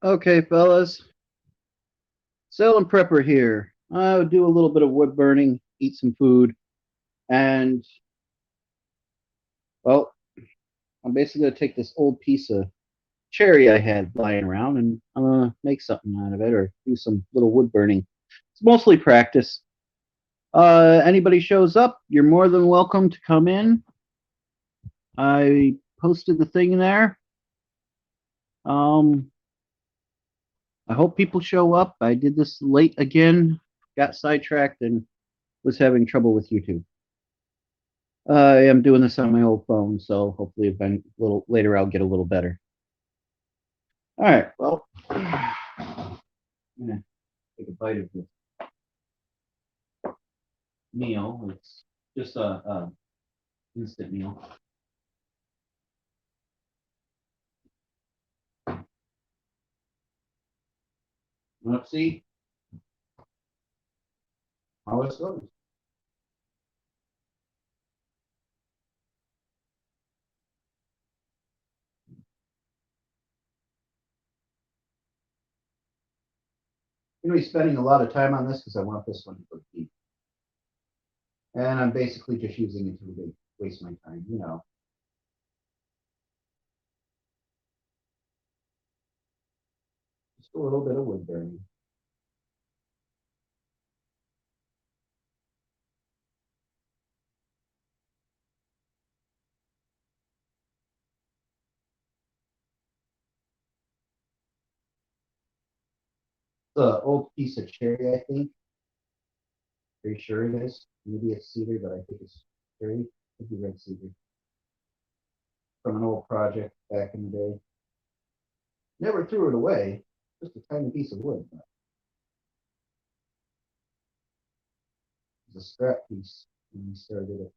Okay, fellas. Salem Prepper here. I'll do a little bit of wood burning, eat some food, and, well, I'm basically going to take this old piece of cherry I had lying around and I'm going to make something out of it or do some little wood burning. It's mostly practice. Anybody shows up, you're more than welcome to come in. I posted the thing there. Um, I hope people show up. I did this late again, got sidetracked, and was having trouble with YouTube. I am doing this on my old phone, so hopefully, if a little later, I'll get a little better. All right. Well, I'm gonna take a bite of this meal. It's just a instant meal. Let's see how it goes. I'm gonna be spending a lot of time on this because I want this one for keep, and I'm basically just using it to waste my time. Just a little bit of wood burning. The old piece of cherry, I think. Pretty sure it is. Maybe it's cedar, but I think it's cherry. Could be red cedar from an old project back in the day. Never threw it away. Just a tiny piece of wood. But it's a scrap piece when we started it.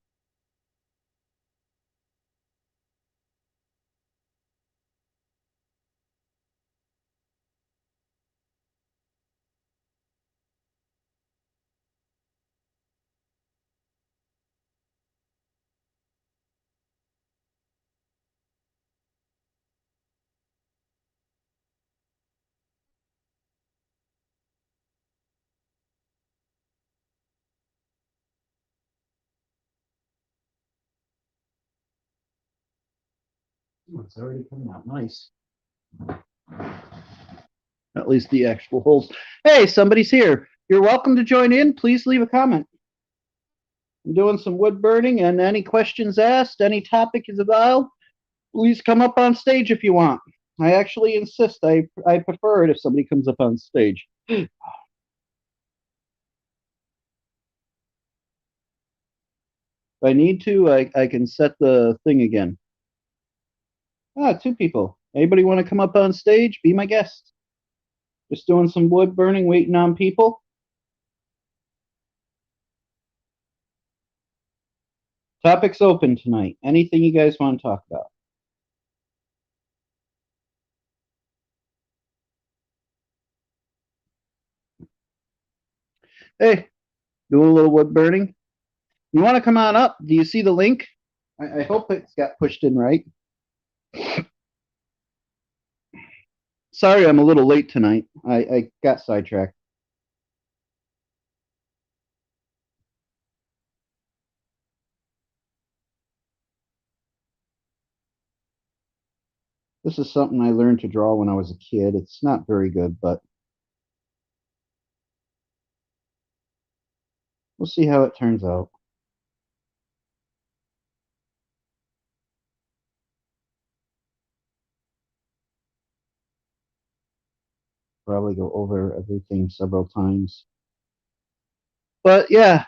Oh, it's already coming out nice. At least the actual holes. Hey, somebody's here. You're welcome to join in. Please leave a comment. I'm doing some wood burning, and any questions asked, any topic is about, please come up on stage if you want. I actually insist. I prefer it if somebody comes up on stage. If I need to, I can set the thing again. Ah, two people. Anybody want to come up on stage? Be my guest. Just doing some wood burning, waiting on people. Topics open tonight. Anything you guys want to talk about? Hey, doing a little wood burning. You want to come on up? Do you see the link? I hope it's got pushed in right. Sorry, I'm a little late tonight. I got sidetracked. This is something I learned to draw when I was a kid. It's not very good, but we'll see how it turns out. Probably go over everything several times. But yeah,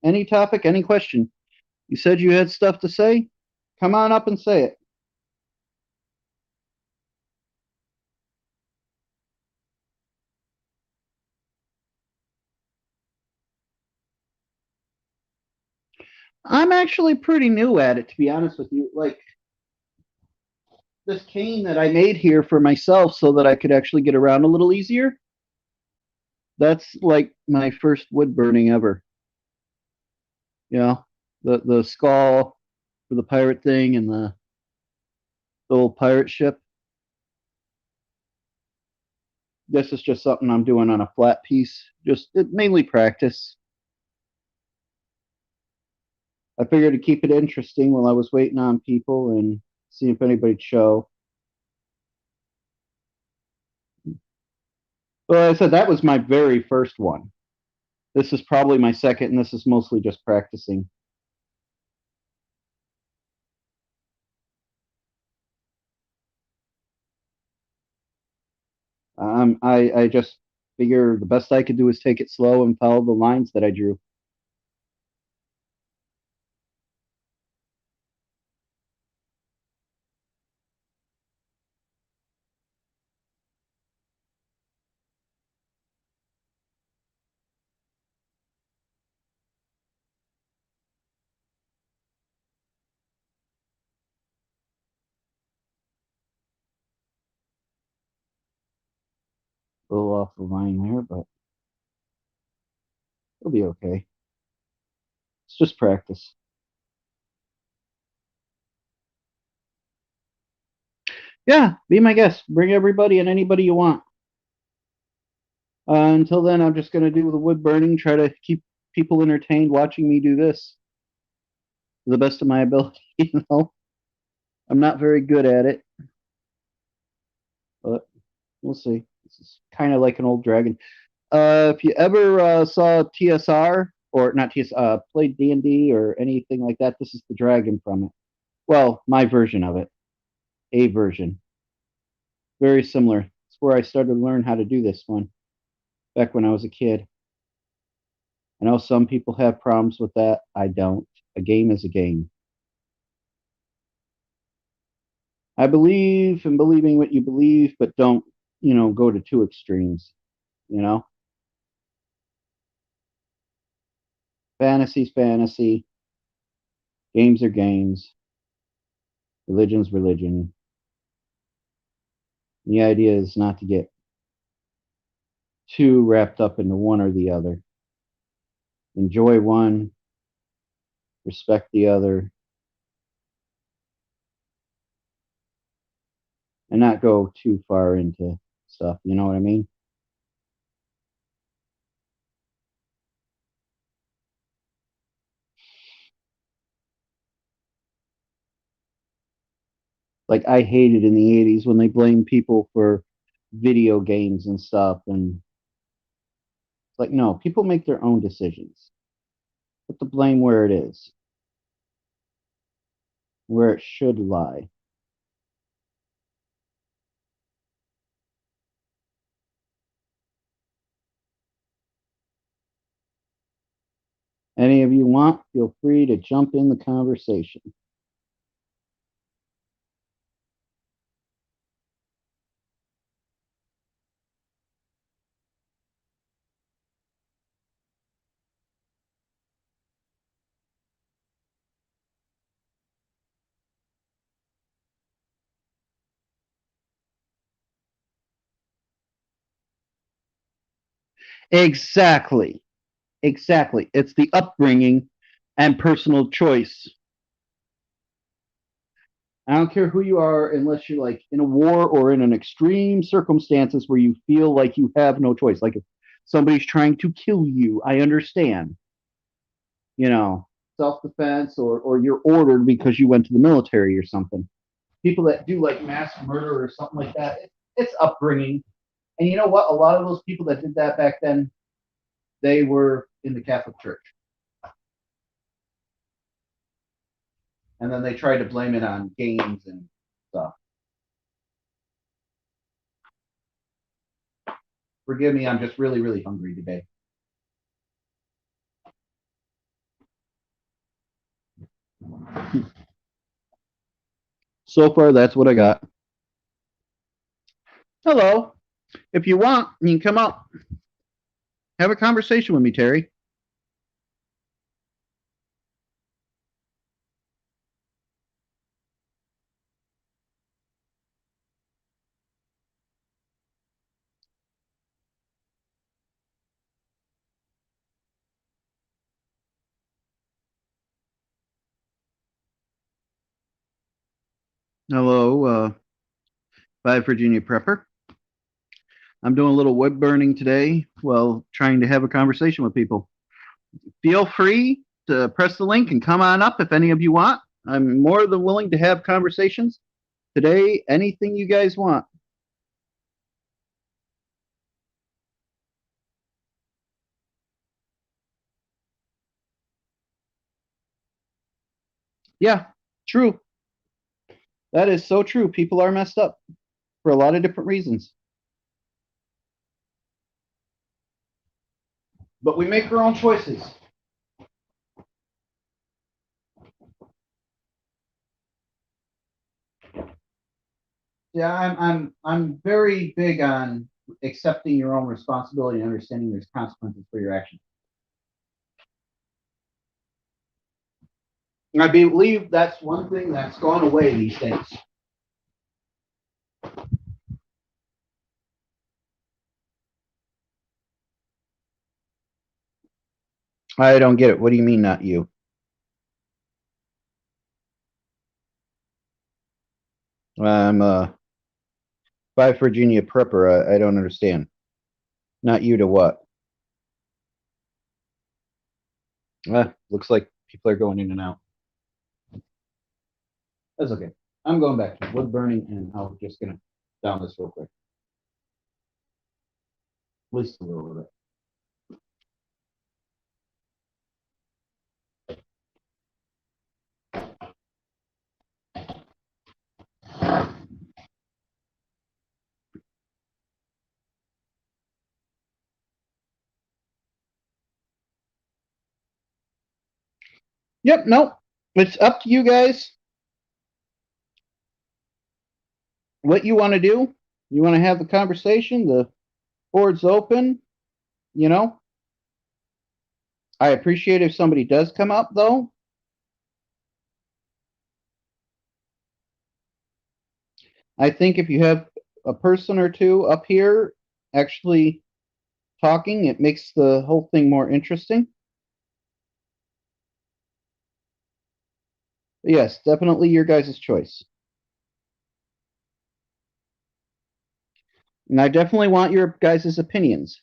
any topic, any question. You said you had stuff to say? Come on up and say it. I'm actually pretty new at it, to be honest with you. Like this cane that I made here for myself so that I could actually get around a little easier. That's like my first wood burning ever. You know, the skull for the pirate thing and the old pirate ship. This is just something I'm doing on a flat piece, just mainly practice. I figured to keep it interesting while I was waiting on people and see if anybody'd show. Well, I said that was my very first one. This is probably my second, and this is mostly just practicing. I just figure the best I could do is take it slow and follow the lines that I drew. A little off the line there, but it'll be okay. It's just practice. Yeah, be my guest. Bring everybody and anybody you want. Until then, I'm just going to do the wood burning, try to keep people entertained watching me do this to the best of my ability. You know, I'm not very good at it, but we'll see. This is kind of like an old dragon. If you ever saw TSR or not TSR, played D&D or anything like that, this is the dragon from it. Well, my version of it, a version, very similar. It's where I started to learn how to do this one back when I was a kid. I know some people have problems with that. I don't. A game is a game. I believe in believing what you believe, but don't, go to two extremes, you know? Fantasy's fantasy, games are games, religion's religion. The idea is not to get too wrapped up into one or the other. Enjoy one, respect the other, and not go too far into stuff. You know what I mean? Like I hated in the '80s when they blamed people for video games and stuff, and it's like no, people make their own decisions. Put the blame where it is, where it should lie. Any of you want, feel free to jump in the conversation. Exactly. Exactly. It's the upbringing and personal choice. I don't care who you are, unless you're like in a war or in an extreme circumstances where you feel like you have no choice. Like if somebody's trying to kill you, I understand, you know, self defense or you're ordered because you went to the military or something. People that do like mass murder or something like that, it's upbringing. And you know what? A lot of those people that did that back then, they were in the Catholic Church. And then they tried to blame it on games and stuff. Forgive me, I'm just really, really hungry today. So far, that's what I got. Hello. If you want, you can come up. Have a conversation with me, Terry. Hello, 5 Virginia Prepper. I'm doing a little wood burning today while trying to have a conversation with people. Feel free to press the link and come on up if any of you want. I'm more than willing to have conversations today. Anything you guys want. Yeah, true. That is so true. People are messed up for a lot of different reasons. But we make our own choices. Yeah, I'm very big on accepting your own responsibility and understanding there's consequences for your actions. And I believe that's one thing that's gone away these days. I don't get it. What do you mean, not you? I'm a Five Virginia prepper. I don't understand. Not you to what? Looks like people are going in and out. That's okay. I'm going back to wood burning, and I'm just gonna down this real quick. At least a little bit. Yep. Nope. It's up to you guys. What you want to do? You want to have the conversation? The board's open. You know. I appreciate if somebody does come up, though. I think if you have a person or two up here actually talking, it makes the whole thing more interesting. Yes, definitely your guys' choice. And I definitely want your guys' opinions.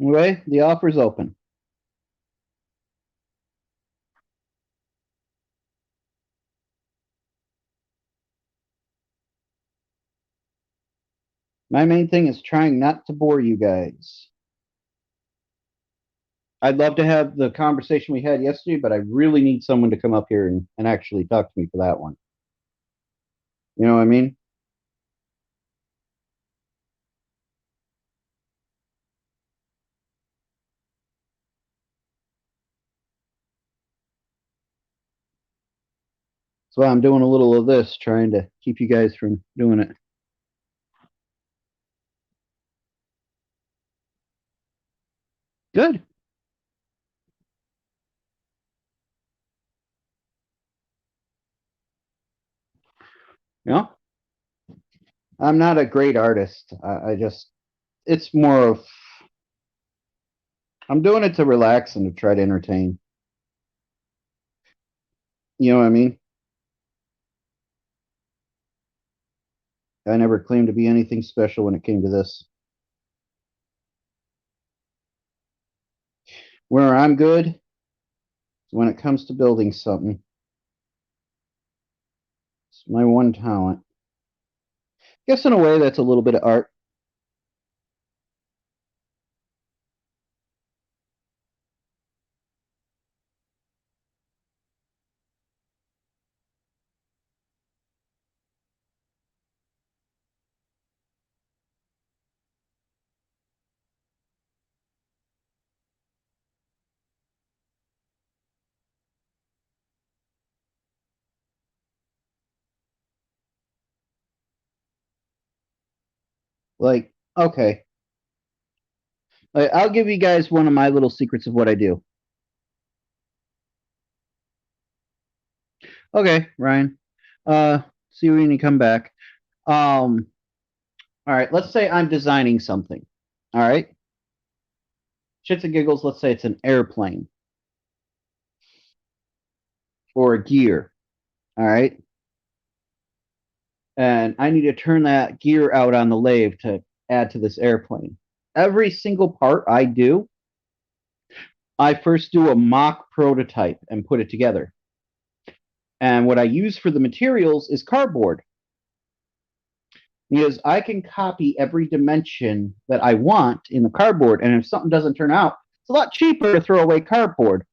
Anyway, the offer's open. My main thing is trying not to bore you guys. I'd love to have the conversation we had yesterday, but I really need someone to come up here and actually talk to me for that one. You know what I mean? So I'm doing a little of this, trying to keep you guys from doing it. Good. You know, I'm not a great artist. I just, it's more of, I'm doing it to relax and to try to entertain. You know what I mean? I never claimed to be anything special when it came to this. Where I'm good is when it comes to building something. It's my one talent. Guess in a way that's a little bit of art. Like, okay, I'll give you guys one of my little secrets of what I do. Okay, Ryan. See you when you come back. Um, all right, let's say I'm designing something. All right. Shits and giggles, let's say it's an airplane or a gear. All right. and I need to turn that gear out on the lathe to add to this airplane. Every single part I do, I first do a mock prototype and put it together. And what I use for the materials is cardboard, because I can copy every dimension that I want in the cardboard. And if something doesn't turn out, it's a lot cheaper to throw away cardboard.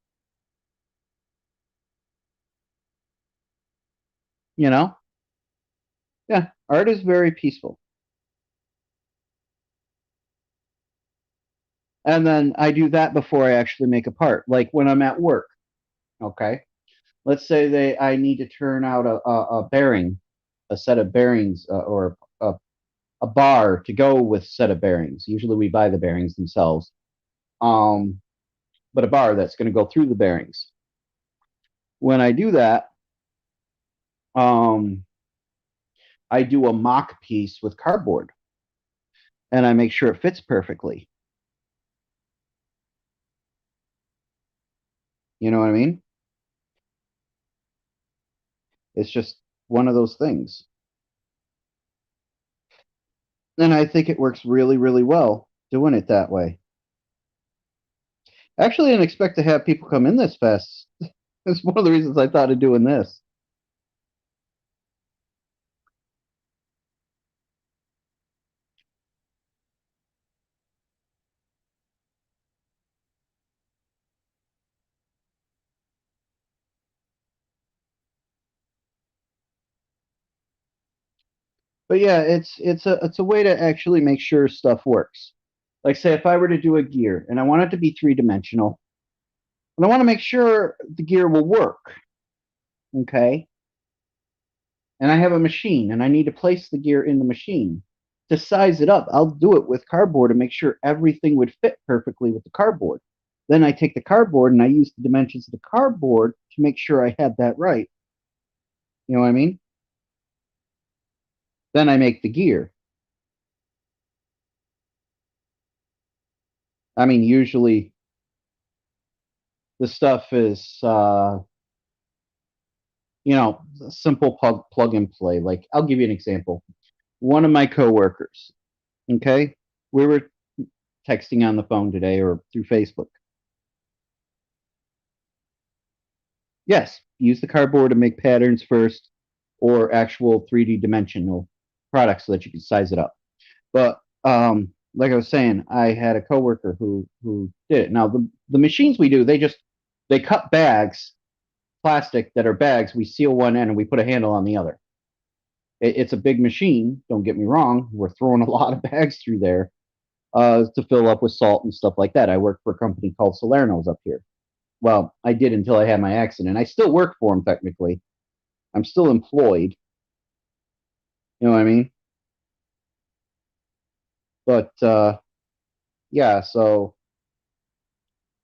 You know? Yeah, art is very peaceful. And then I do that before I actually make a part. Like when I'm at work, okay? Let's say I need to turn out a bearing, a set of bearings, or a bar to go with set of bearings. Usually we buy the bearings themselves. Um, but a bar that's going to go through the bearings. When I do that, um, I do a mock piece with cardboard and I make sure it fits perfectly. You know what I mean? It's just one of those things. And I think it works really, really well doing it that way. Actually, I didn't expect to have people come in this fast. That's one of the reasons I thought of doing this. But yeah, it's a way to actually make sure stuff works. Like say if I were to do a gear and I want it to be three-dimensional, and I want to make sure the gear will work, okay? And I have a machine and I need to place the gear in the machine. To size it up, I'll do it with cardboard and make sure everything would fit perfectly with the cardboard. Then I take the cardboard and I use the dimensions of the cardboard to make sure I had that right. You know what I mean? Then I make the gear. I mean, usually the stuff is, simple plug and play. Like, I'll give you an example. One of my coworkers, okay, we were texting on the phone today or through Facebook. Yes, use the cardboard to make patterns first or actual 3D dimensional products so that you can size it up. But like I was saying, I had a coworker who did it. Now the machines we do, they cut bags, plastic that are bags. We seal one end and we put a handle on the other. It's a big machine. Don't get me wrong. We're throwing a lot of bags through there to fill up with salt and stuff like that. I work for a company called Salerno's up here. Well, I did until I had my accident. I still work for them technically. I'm still employed. You know what I mean? But yeah, so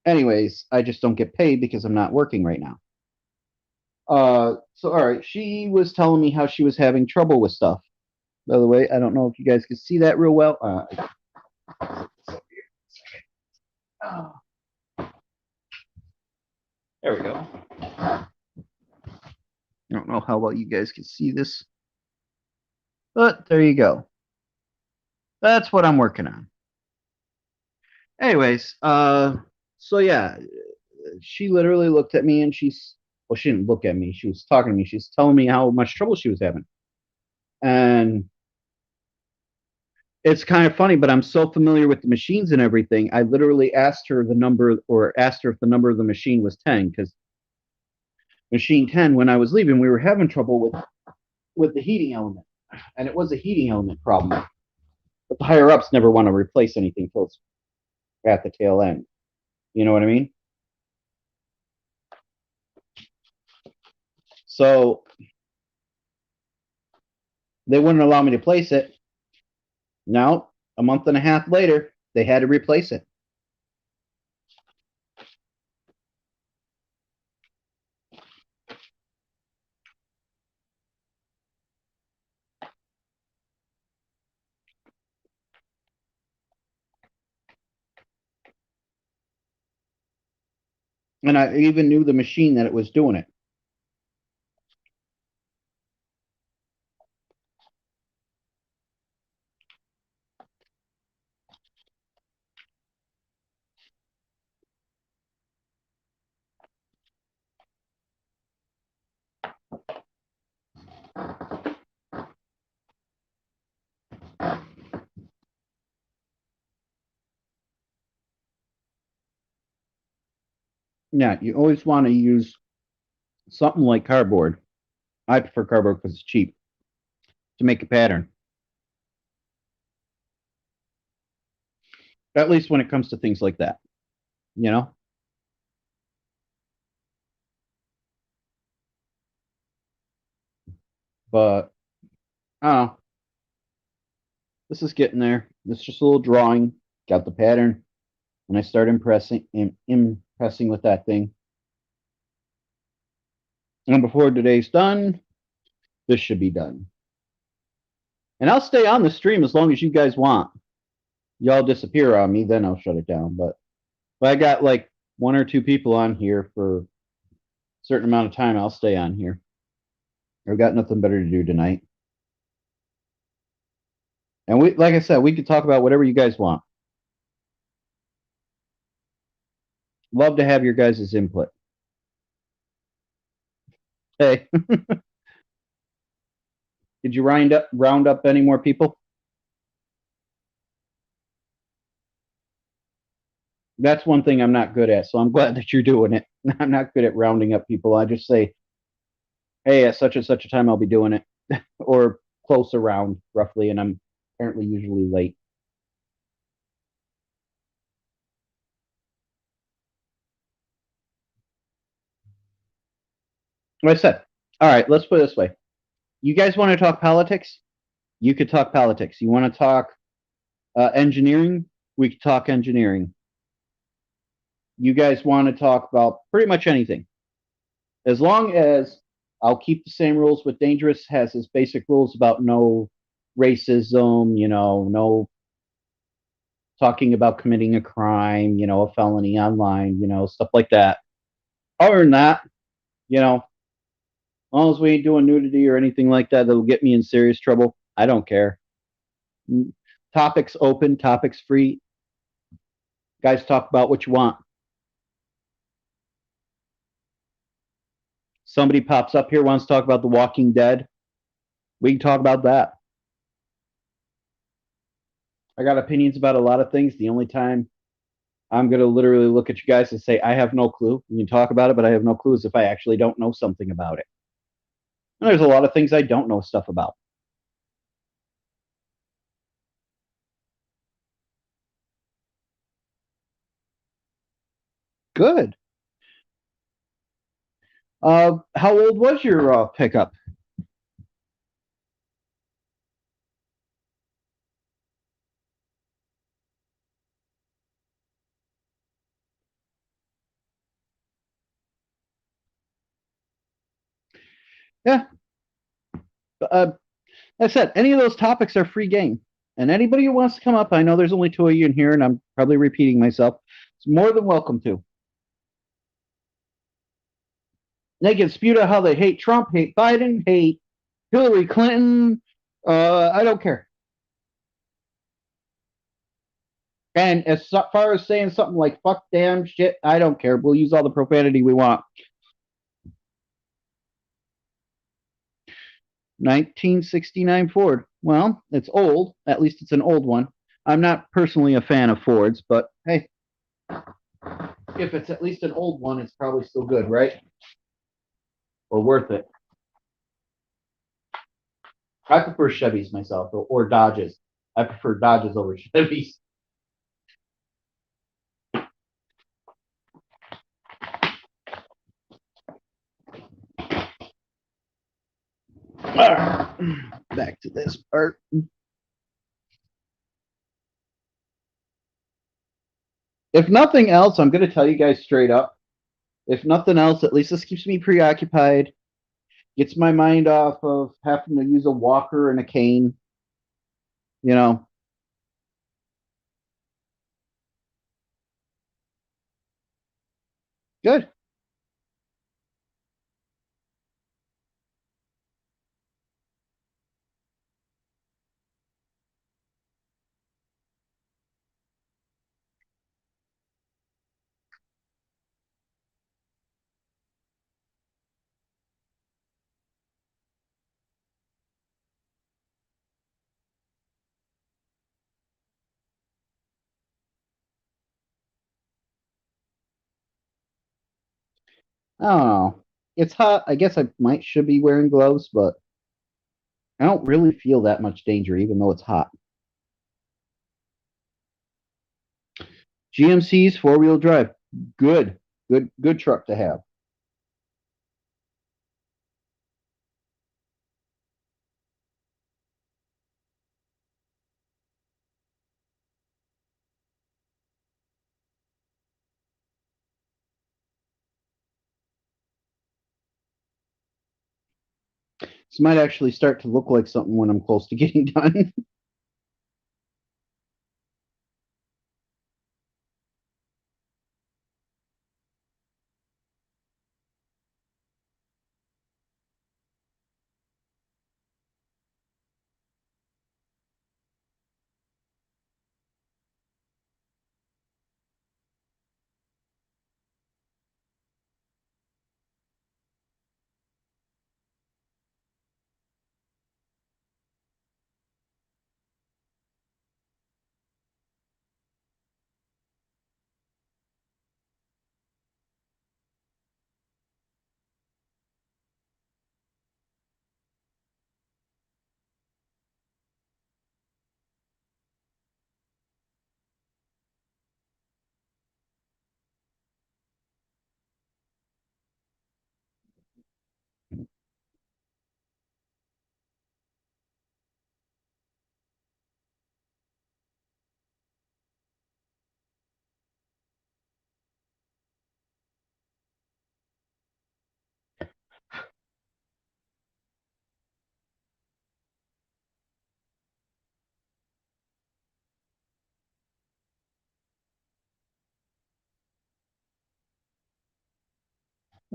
anyways, I just don't get paid because I'm not working right now. So all right, she was telling me how she was having trouble with stuff. By the way, I don't know if you guys can see that real well. Oh, there we go. I don't know how well you guys can see this, but there you go. That's what I'm working on. Anyways, so yeah, she literally looked at me and well, she didn't look at me. She was talking to me. She's telling me how much trouble she was having. And it's kind of funny, but I'm so familiar with the machines and everything. I literally asked her the number or asked her if the number of the machine was 10 because machine 10, when I was leaving, we were having trouble with the heating element. And it was a heating element problem. But the higher ups never want to replace anything till it's at the tail end. You know what I mean? So they wouldn't allow me to place it. Now, a month and a half later, they had to replace it. And I even knew the machine that it was doing it. Yeah, you always want to use something like cardboard. I prefer cardboard because it's cheap to make a pattern. At least when it comes to things like that, you know. But I don't know. This is getting there. It's just a little drawing. Got the pattern, and I start impressing with that thing. And before today's done, this should be done. And I'll stay on the stream as long as you guys want. Y'all disappear on me, then I'll shut it down. But if I got like one or two people on here for a certain amount of time, I'll stay on here. I've got nothing better to do tonight. And we, like I said, we could talk about whatever you guys want. Love to have your guys' input. Hey, did you round up any more people? That's one thing I'm not good at, so I'm glad that you're doing it. I'm not good at rounding up people. I just say, hey, at such and such a time I'll be doing it, or close around roughly, and I'm apparently usually late. Like I said, all right, let's put it this way. You guys want to talk politics? You could talk politics. You want to talk engineering? We could talk engineering. You guys want to talk about pretty much anything. As long as I'll keep the same rules, but Dangerous has his basic rules about no racism, no talking about committing a crime, a felony online, stuff like that. Other than that, as long as we ain't doing nudity or anything like that that'll get me in serious trouble, I don't care. Topics open, topics free. Guys, talk about what you want. Somebody pops up here, wants to talk about The Walking Dead. We can talk about that. I got opinions about a lot of things. The only time I'm going to literally look at you guys and say, I have no clue. We can talk about it, but I have no clues if I actually don't know something about it. And there's a lot of things I don't know stuff about. Good. How old was your pickup? Yeah. Uh, like I said, any of those topics are free game. And anybody who wants to come up, I know there's only two of you in here, and I'm probably repeating myself. It's more than welcome to. They can spute out how they hate Trump, hate Biden, hate Hillary Clinton. I don't care. And as far as saying something like fuck, damn, shit, I don't care. We'll use all the profanity we want. 1969 Ford. Well, it's old. At least it's an old one. I'm not personally a fan of Fords, but hey, if it's at least an old one, it's probably still good, right? Or worth it. I prefer Chevys myself, or Dodges. I prefer Dodges over Chevys. Back to this part. If nothing else, I'm going to tell you guys straight up. If nothing else, at least this keeps me preoccupied, gets my mind off of having to use a walker and a cane. You know, good. I don't know. It's hot. I guess I might should be wearing gloves, but I don't really feel that much danger, even though it's hot. GMC's four-wheel drive. Good. Good truck to have. This might actually start to look like something when I'm close to getting done.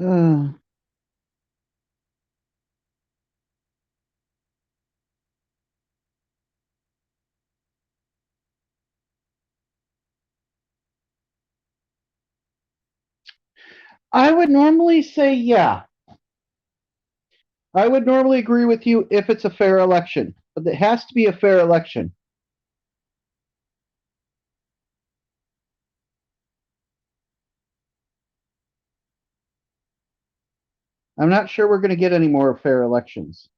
Uh, I would normally say yeah. I would normally agree with you if it's a fair election, but it has to be a fair election. I'm not sure we're going to get any more fair elections.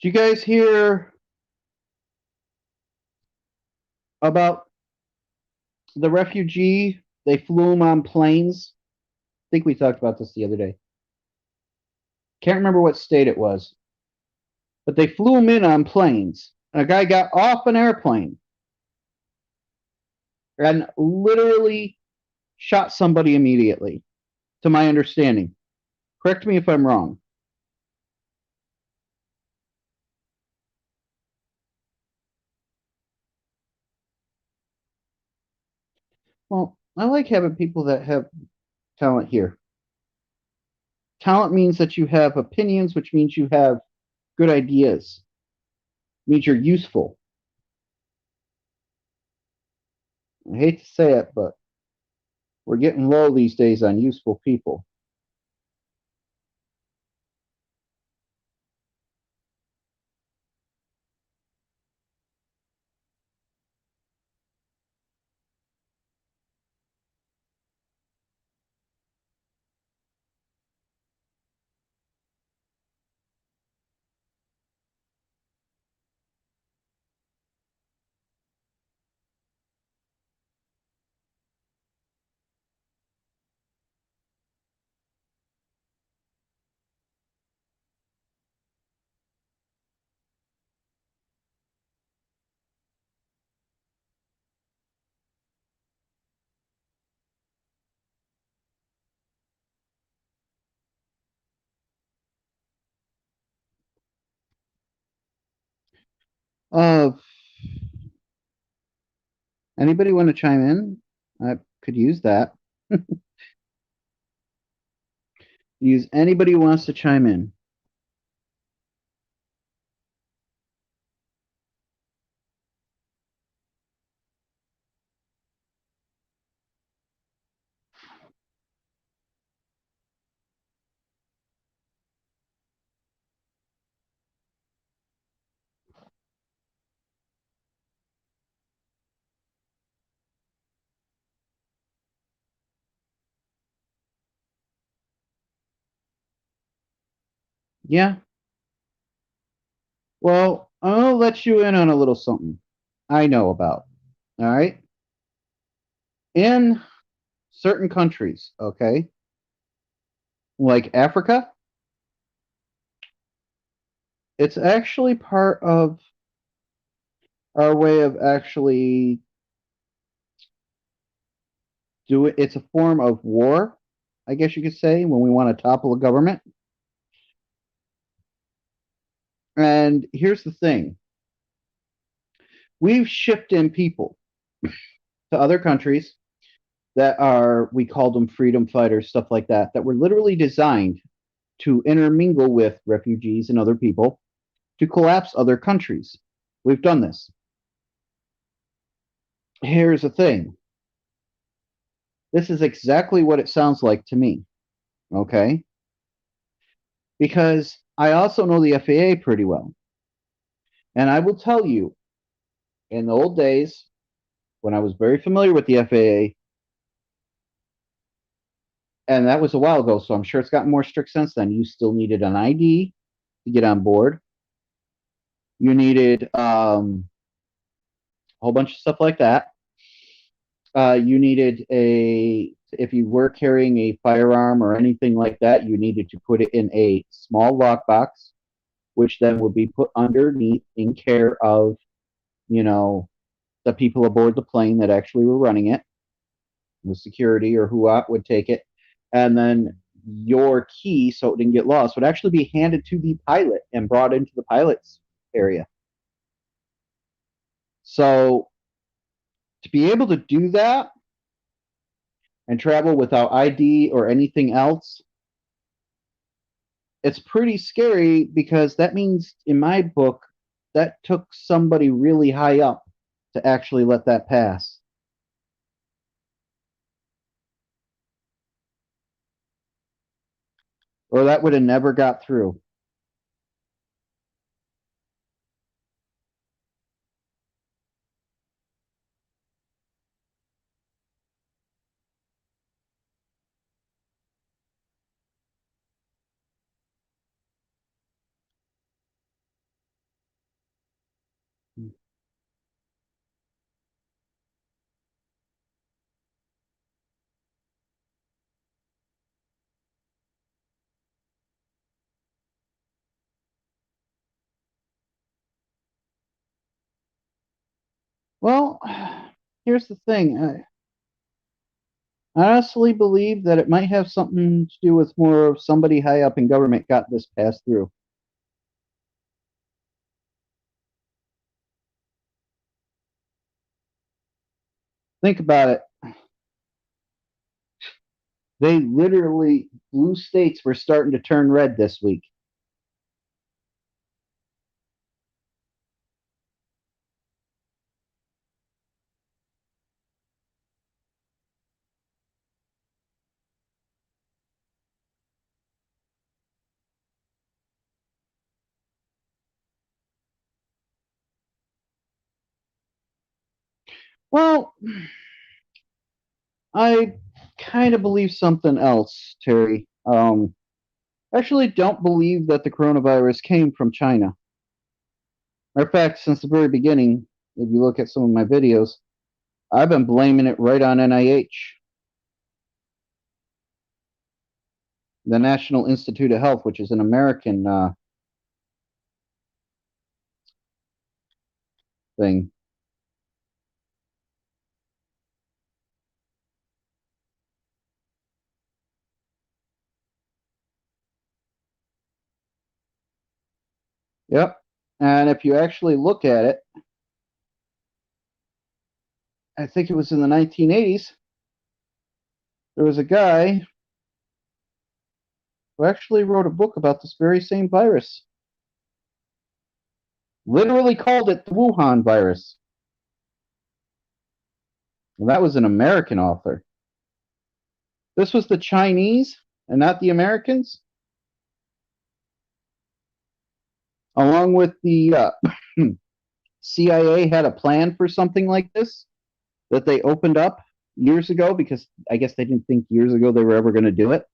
Did you guys hear about the refugee? They flew him on planes. I think we talked about this the other day. Can't remember what state it was, but they flew him in on planes. And a guy got off an airplane and literally shot somebody immediately, to my understanding. Correct me if I'm wrong. Well, I like having people that have talent here. Talent means that you have opinions, which means you have good ideas, means you're useful. I hate to say it, but we're getting low these days on useful people. Uh, Anybody want to chime in? I could use that. Use anybody who wants to chime in. Yeah. Well, I'll let you in on a little something I know about. All right. In certain countries, okay, like Africa, it's actually part of our way of actually doing it's a form of war, I guess you could say, when we want to topple a government. And here's the thing we've shipped in people to other countries that are, we called them freedom fighters, stuff like that, that were literally designed to intermingle with refugees and other people to collapse other countries. We've done this. Here's the thing this is exactly what it sounds like to me, okay? Because I also know the FAA pretty well. And I will tell you, in the old days, when I was very familiar with the FAA, and that was a while ago, so I'm sure it's gotten more strict since then. You still needed an ID to get on board. You needed a whole bunch of stuff like that. You needed if you were carrying a firearm or anything like that, you needed to put it in a small lockbox, which then would be put underneath in care of, you know, the people aboard the plane that actually were running it, the security or who would take it. And then your key, so it didn't get lost, would actually be handed to the pilot and brought into the pilot's area. So to be able to do that and travel without ID or anything else, it's pretty scary because that means, in my book, that took somebody really high up to actually let that pass. Or that would have never got through. Well, here's the thing. I honestly believe that it might have something to do with more of somebody high up in government got this passed through. Think about it. They literally, blue states were starting to turn red this week. Well, I kind of believe something else, Terry. Actually, don't believe that the coronavirus came from China. Matter of fact, since the very beginning, if you look at some of my videos, I've been blaming it right on NIH, the National Institute of Health, which is an American thing. Yep. And if you actually look at it, I think it was in the 1980s, there was a guy who actually wrote a book about this very same virus. Literally called it the Wuhan virus. And that was an American author. This was the Chinese and not the Americans, along with the CIA had a plan for something like this that they opened up years ago because I guess they didn't think years ago they were ever going to do it.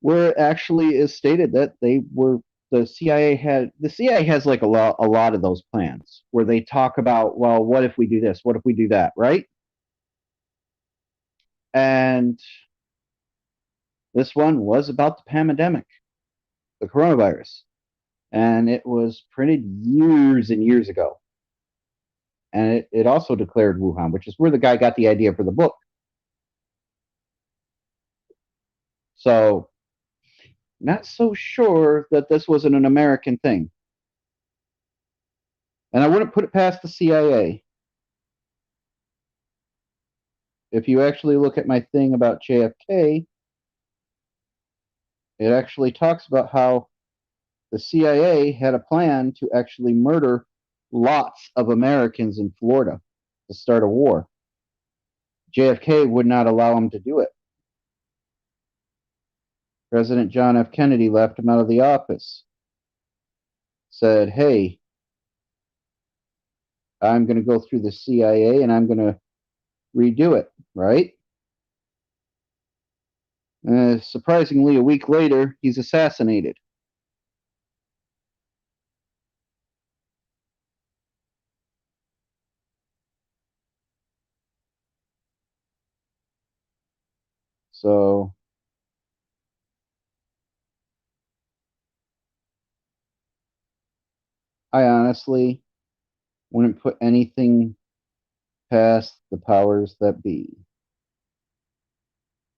where it actually is stated that the CIA has like a lot of those plans where they talk about, well, what if we do this? What if we do that? Right? And this one was about the pandemic, the coronavirus, and it was printed years and years ago. And it also declared Wuhan, which is where the guy got the idea for the book. So, not so sure that this wasn't an American thing. And I wouldn't put it past the CIA. If you actually look at my thing about JFK, it actually talks about how the CIA had a plan to actually murder lots of Americans in Florida to start a war. JFK would not allow him to do it. President John F. Kennedy left him out of the office. Said, hey, I'm going to go through the CIA and I'm going to redo it, right? Surprisingly, a week later, he's assassinated. So, I honestly wouldn't put anything past the powers that be,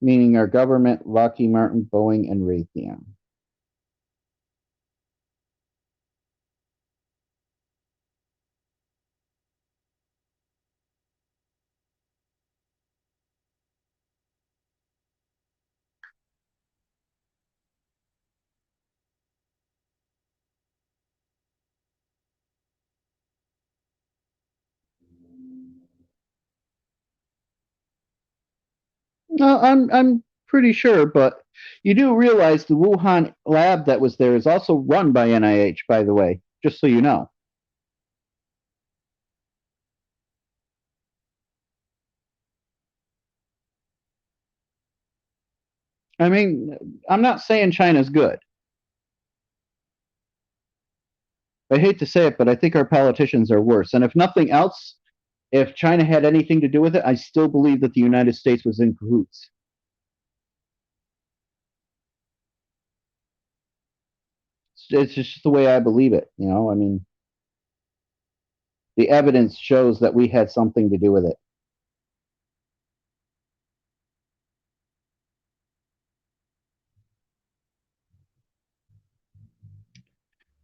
meaning our government, Lockheed Martin, Boeing, and Raytheon. No, I'm pretty sure, but you do realize the Wuhan lab that was there is also run by NIH, by the way, just so you know. I mean, I'm not saying China's good. I hate to say it, but I think our politicians are worse. And if nothing else, if China had anything to do with it, I still believe that the United States was in cahoots. It's just the way I believe it. I mean, the evidence shows that we had something to do with it.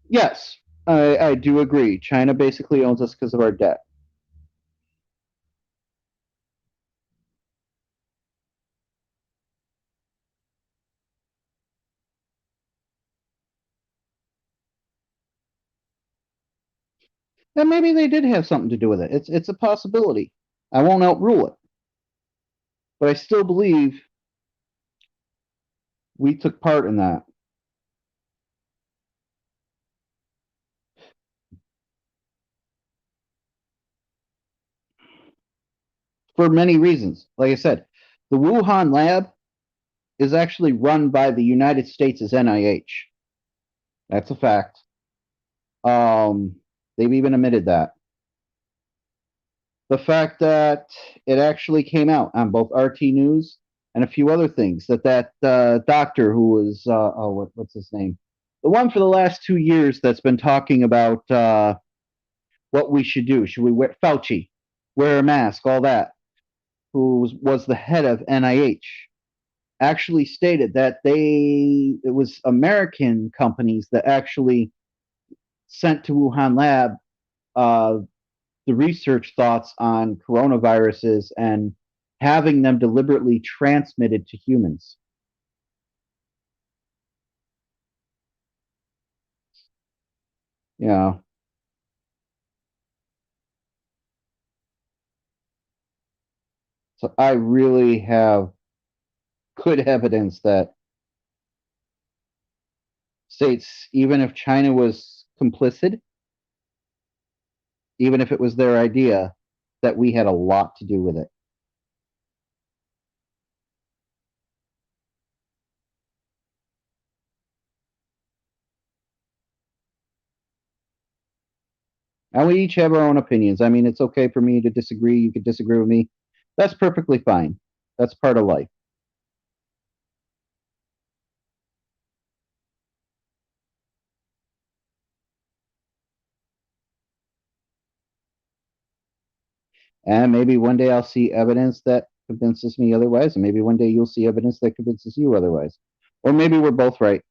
Yes, I do agree. China basically owns us because of our debt. And maybe they did have something to do with it. It's a possibility. I won't outrule it, but I still believe we took part in that for many reasons. Like I said, the Wuhan lab is actually run by the United States' NIH. That's a fact. Um, they've even admitted that. The fact that it actually came out on both RT News and a few other things that doctor who was what's his name, the one for the last 2 years that's been talking about what we should do. Should we wear Fauci, wear a mask, all that? Who was the head of NIH? Actually stated that it was American companies that actually sent to Wuhan lab uh, the research thoughts on coronaviruses and having them deliberately transmitted to humans. Yeah. So I really have good evidence that states, even if China was complicit, even if it was their idea, that we had a lot to do with it. And we each have our own opinions. I mean, it's okay for me to disagree. You could disagree with me. That's perfectly fine. That's part of life. And maybe one day I'll see evidence that convinces me otherwise, and maybe one day you'll see evidence that convinces you otherwise. Or maybe we're both right.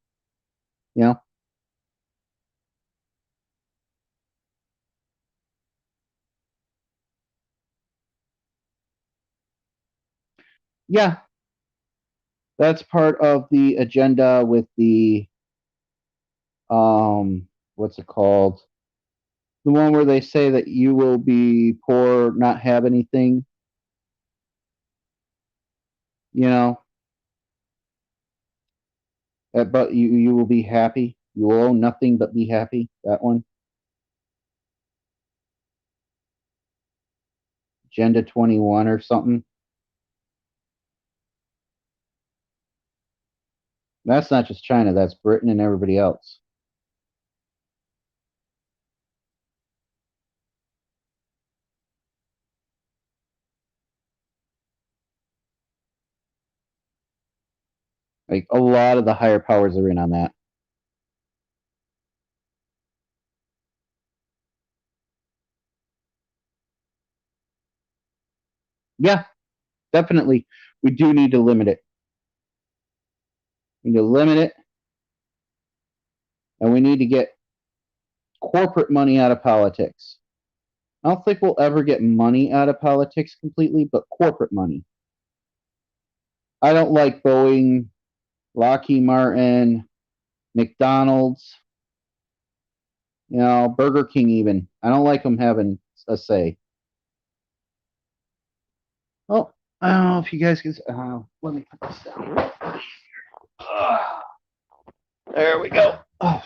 You know? Yeah, that's part of the agenda with the what's it called? The one where they say that you will be poor, not have anything, you know, but you will be happy. You will own nothing but be happy. That one. Agenda 21 or something. That's not just China, that's Britain and everybody else. Like a lot of the higher powers are in on that. Yeah, definitely. We do need to limit it. We need to limit it, and we need to get corporate money out of politics. I don't think we'll ever get money out of politics completely, but corporate money. I don't like Boeing, Lockheed Martin, McDonald's, Burger King even. I don't like them having a say. Oh, I don't know if you guys can. Let me put this down. There we go. Oh.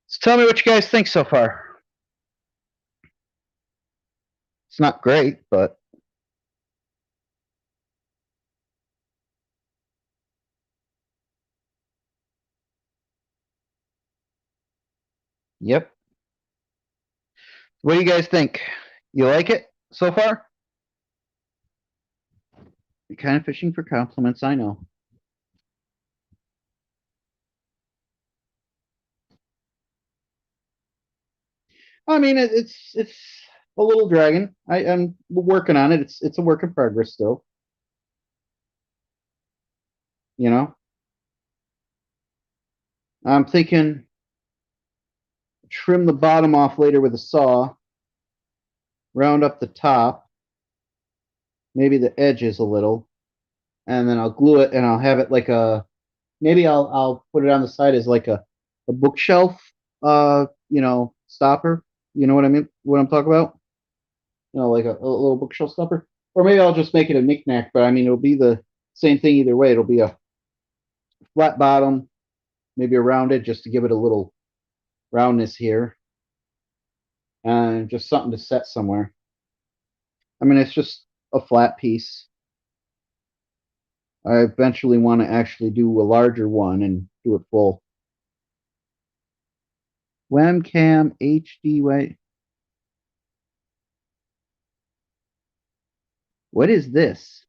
So tell me what you guys think so far. It's not great, but yep. What do you guys think? You like it so far? You're kind of fishing for compliments, I know. I mean, it's a little dragging. I'm working on it. It's a work in progress still. You know, I'm thinking trim the bottom off later with a saw, round up the top, maybe the edges a little, and then I'll glue it and I'll have it like a maybe I'll put it on the side as like a bookshelf stopper. You know what I mean? What I'm talking about? Like a little bookshelf stopper. Or maybe I'll just make it a knickknack, but I mean it'll be the same thing either way. It'll be a flat bottom, maybe a rounded just to give it a little roundness here. And just something to set somewhere. I mean it's just a flat piece. I eventually want to actually do a larger one and do it full. Webcam HD. What is this?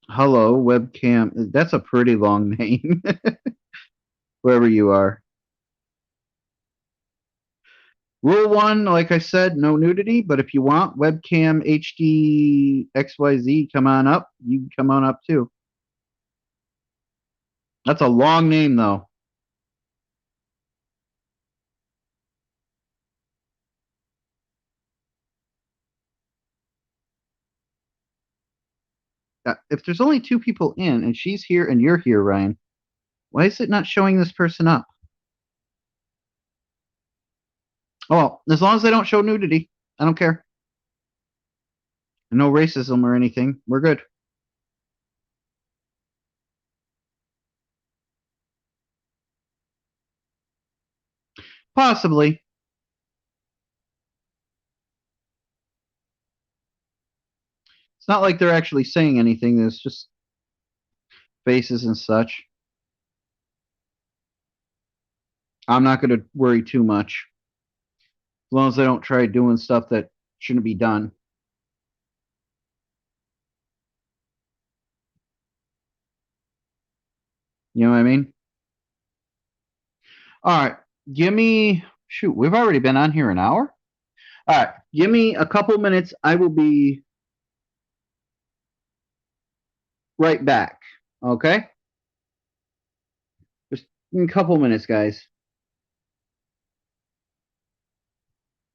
Hello, webcam. That's a pretty long name, wherever you are. Rule one, like I said, no nudity, but if you want webcam HD XYZ, come on up. You can come on up too. That's a long name, though. If there's only two people in and she's here and you're here, Ryan, why is it not showing this person up? Oh, well, as long as they don't show nudity, I don't care. No racism or anything. We're good. Possibly. It's not like they're actually saying anything. It's just faces and such. I'm not going to worry too much. As long as I don't try doing stuff that shouldn't be done. You know what I mean? All right. Give me, shoot, we've already been on here an hour. All right. Give me a couple minutes. I will be right back. Okay? Just in a couple minutes, guys.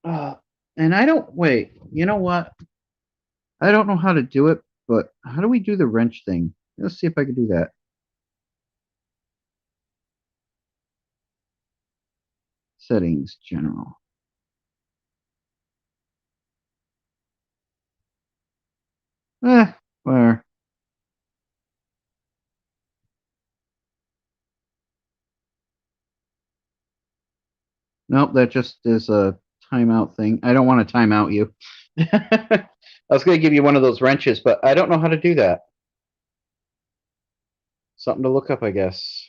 Uh, and I don't, wait, you know what? I don't know how to do it, but how do we do the wrench thing? Let's see if I can do that. Settings, general. Where? Nope, that just is a timeout thing. I don't want to time out you. I was going to give you one of those wrenches, but I don't know how to do that. Something to look up, I guess.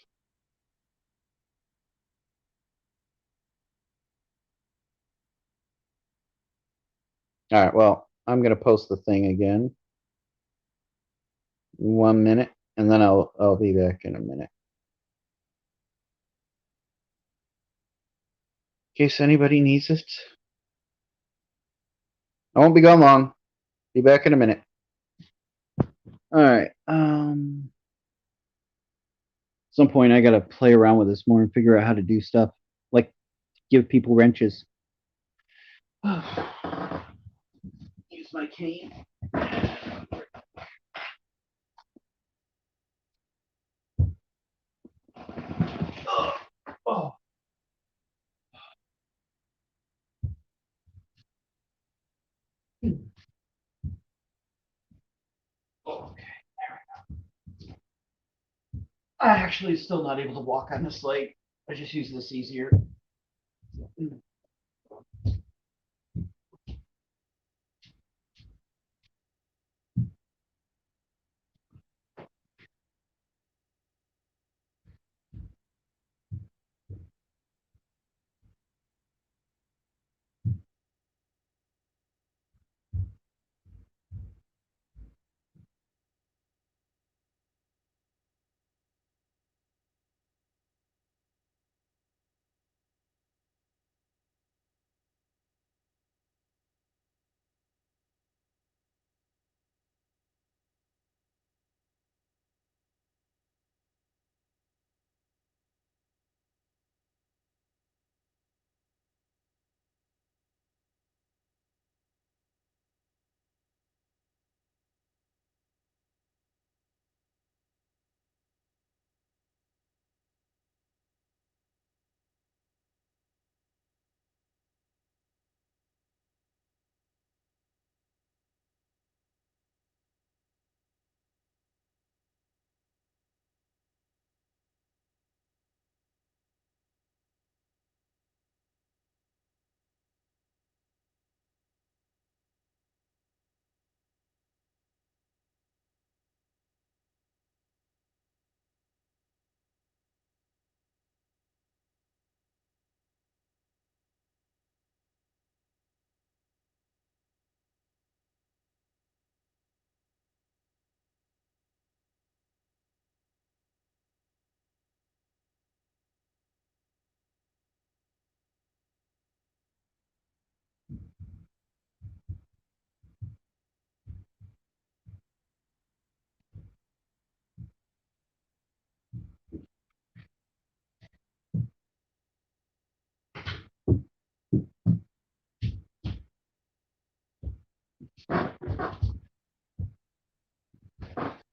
All right, well, I'm going to post the thing again. 1 minute, and then I'll be back in a minute. In case anybody needs it. I won't be gone long. Be back in a minute. All right. Some point I gotta play around with this more and figure out how to do stuff like give people wrenches. Use my cane. Oh. Okay, there we go. I actually still not able to walk on this leg. I just use this easier.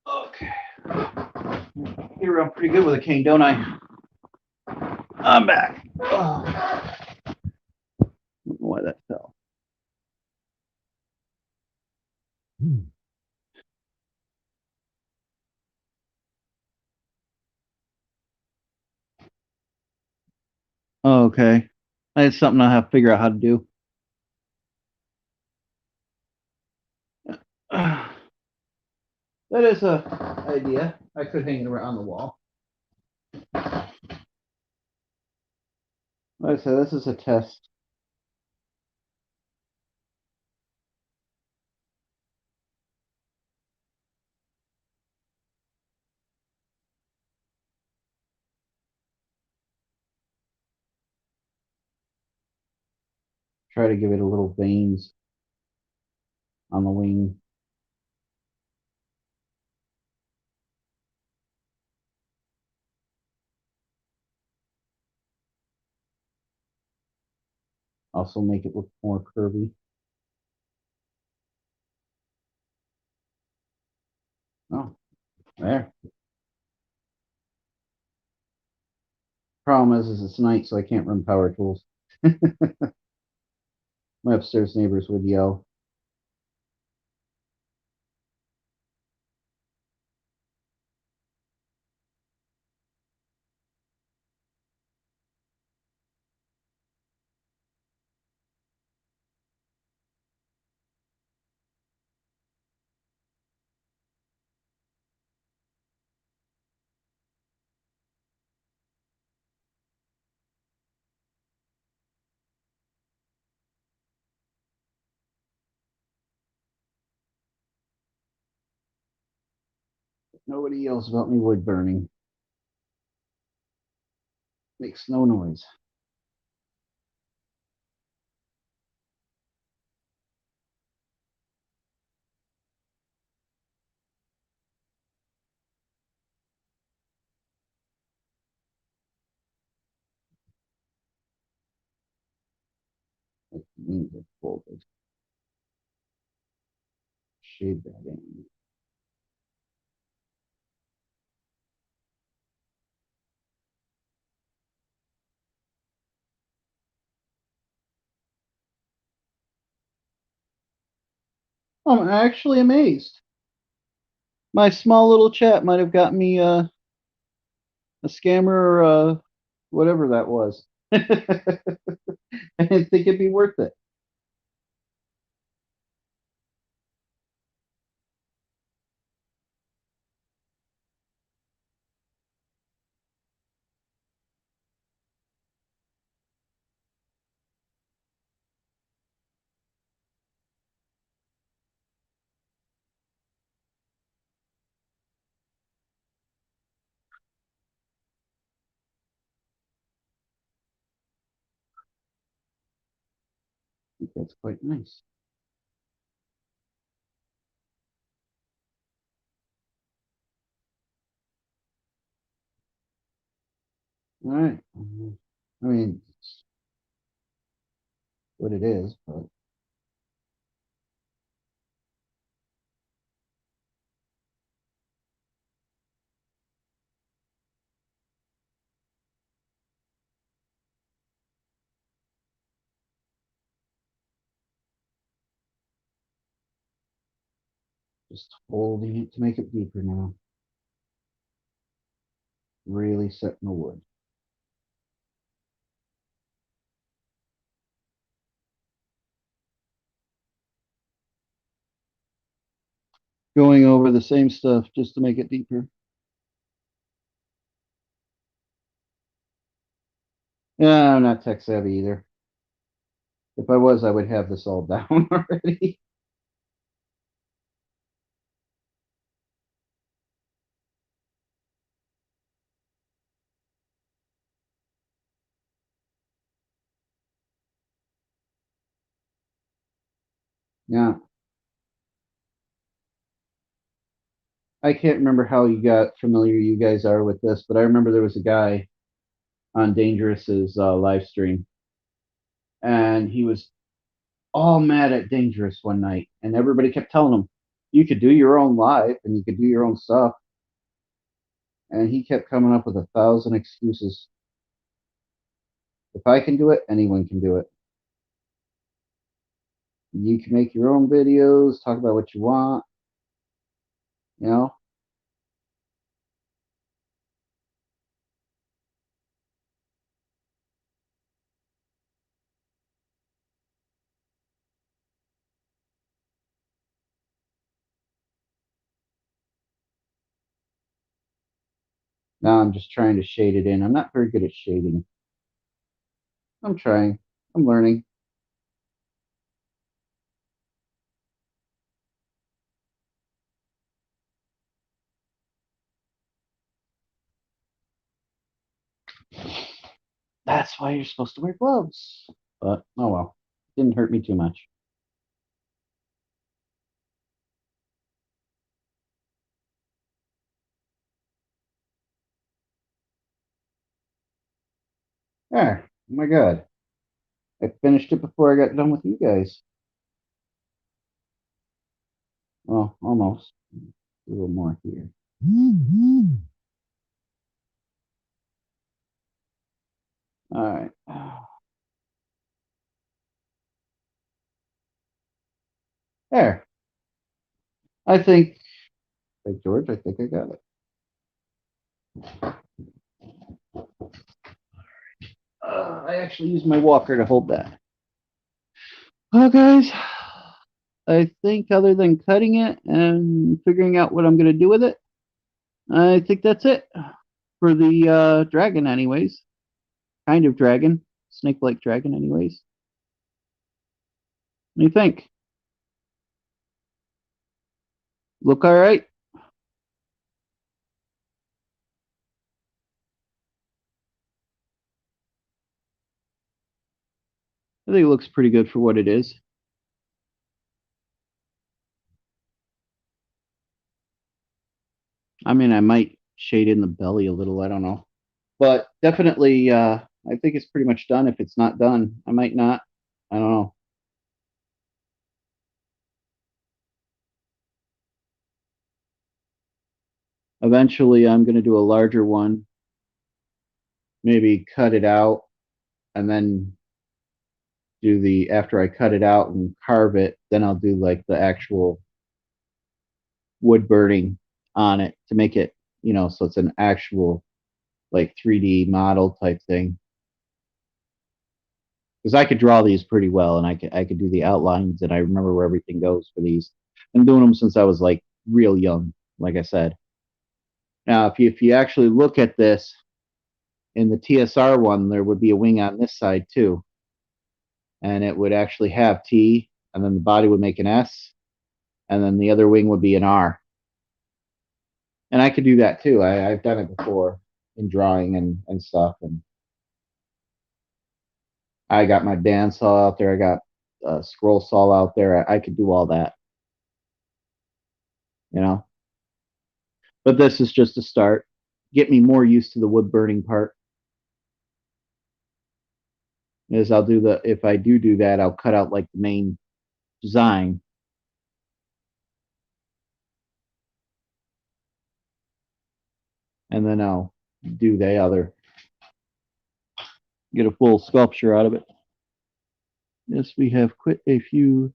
Okay. Here I'm pretty good with a cane, don't I? I'm back. Oh. I don't know why that fell. Okay. That's something I have to figure out how to do. That is a idea. I could hang it around the wall. Like I said, this is a test. Try to give it a little veins on the wing. Also make it look more curvy. Oh, there. Problem is it's night, so I can't run power tools. My upstairs neighbors would yell. Nobody yells about me wood burning. Makes no noise. It means it's folded. Shade that in. I'm actually amazed. My small little chat might have got me a scammer or whatever that was. I didn't think it'd be worth it. I think that's quite nice. All right. I mean, it's what it is, but just holding it to make it deeper now. Really setting the wood. Going over the same stuff just to make it deeper. Yeah, I'm not tech savvy either. If I was, I would have this all down already. Yeah. I can't remember how you got familiar you guys are with this, but I remember there was a guy on Dangerous's live stream, and he was all mad at Dangerous one night, and everybody kept telling him, "You could do your own live, and you could do your own stuff." And he kept coming up with 1,000 excuses. If I can do it, anyone can do it. You can make your own videos, talk about what you want, you know. Now I'm just trying to shade it in. I'm not very good at shading. I'm trying. I'm learning. That's why you're supposed to wear gloves. But oh well. Didn't hurt me too much. There. Oh my god. I finished it before I got done with you guys. Well, almost. A little more here. All right. There. I think, like George, I think I got it. I actually used my walker to hold that. Well, guys, I think other than cutting it and figuring out what I'm going to do with it, I think that's it for the dragon, anyways. Kind of dragon, snake-like dragon, anyways. What do you think? Look all right? I think it looks pretty good for what it is. I mean, I might shade in the belly a little. I don't know, but definitely, I think it's pretty much done. If it's not done, I might not. I don't know. Eventually, I'm going to do a larger one. Maybe cut it out and then do the after I cut it out and carve it, then I'll do like the actual wood burning on it to make it, so it's an actual like 3D model type thing. Because I could draw these pretty well, and I could do the outlines, and I remember where everything goes for these. I'm doing them since I was like real young, like I said. Now, if you actually look at this in the TSR one, there would be a wing on this side too, and it would actually have T, and then the body would make an S, and then the other wing would be an R. And I could do that too. I've done it before in drawing and stuff. And I got my bandsaw out there. I got a scroll saw out there. I could do all that, you know. But this is just a start. Get me more used to the wood burning part. Is I'll do the if I do that, I'll cut out like the main design, and then I'll do the other. Get a full sculpture out of it. Yes, we have quite a few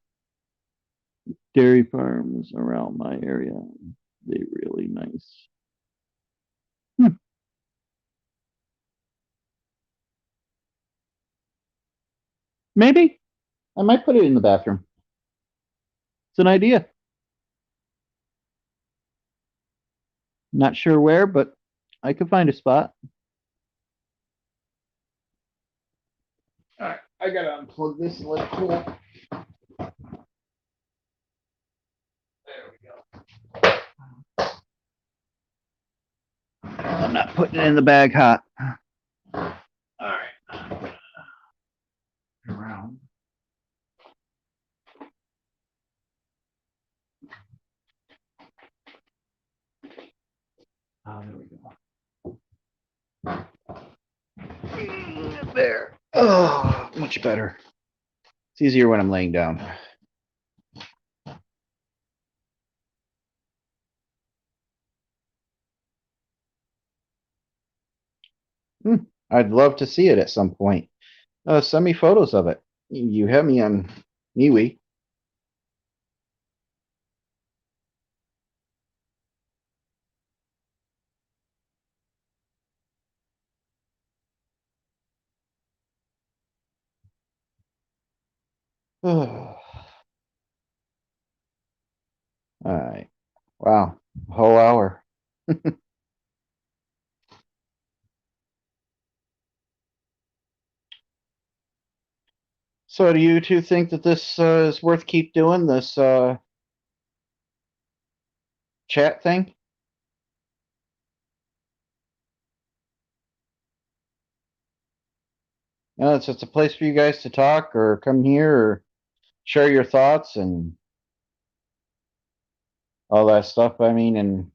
dairy farms around my area. They're really nice. Hmm. Maybe I might put it in the bathroom. It's an idea. Not sure where, but I could find a spot. All right, I gotta unplug this and let it cool. There we go. I'm not putting it in the bag hot. All right. Around. Oh, there we go. There. Oh, much better. It's easier when I'm laying down. I'd love to see it at some point. Send me photos of it. You have me on MeWe. All right. Wow. A whole hour. So do you two think that this is worth keep doing this chat thing? It's a place for you guys to talk or come here or share your thoughts and all that stuff. I mean, and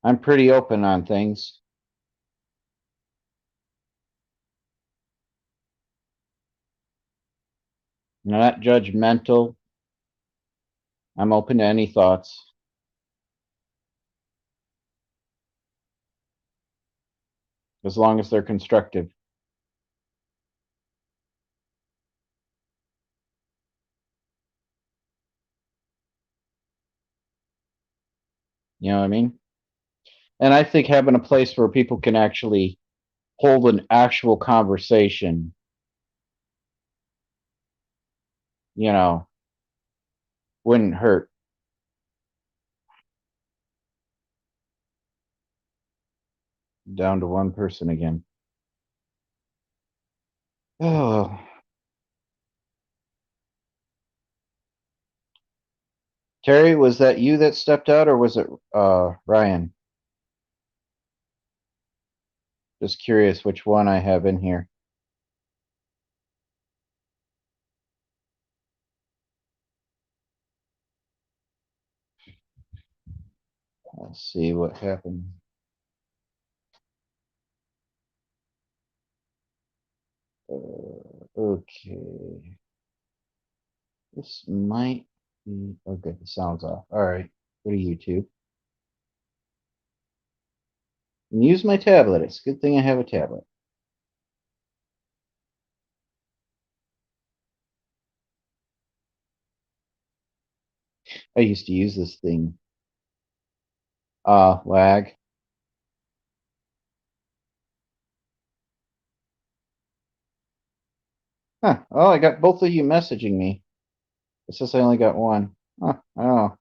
I'm pretty open on things. I'm not judgmental. I'm open to any thoughts as long as they're constructive. You know what I mean? And I think having a place where people can actually hold an actual conversation, you know, wouldn't hurt. Down to one person again. Oh, Terry, was that you that stepped out, or was it Ryan? Just curious which one I have in here. Let's see what happened. Okay. This might be okay. The sound's off. All right. Go to YouTube. And use my tablet. It's a good thing I have a tablet. I used to use this thing. Lag. Huh. Oh, I got both of you messaging me. It says I only got one. Huh. Oh. All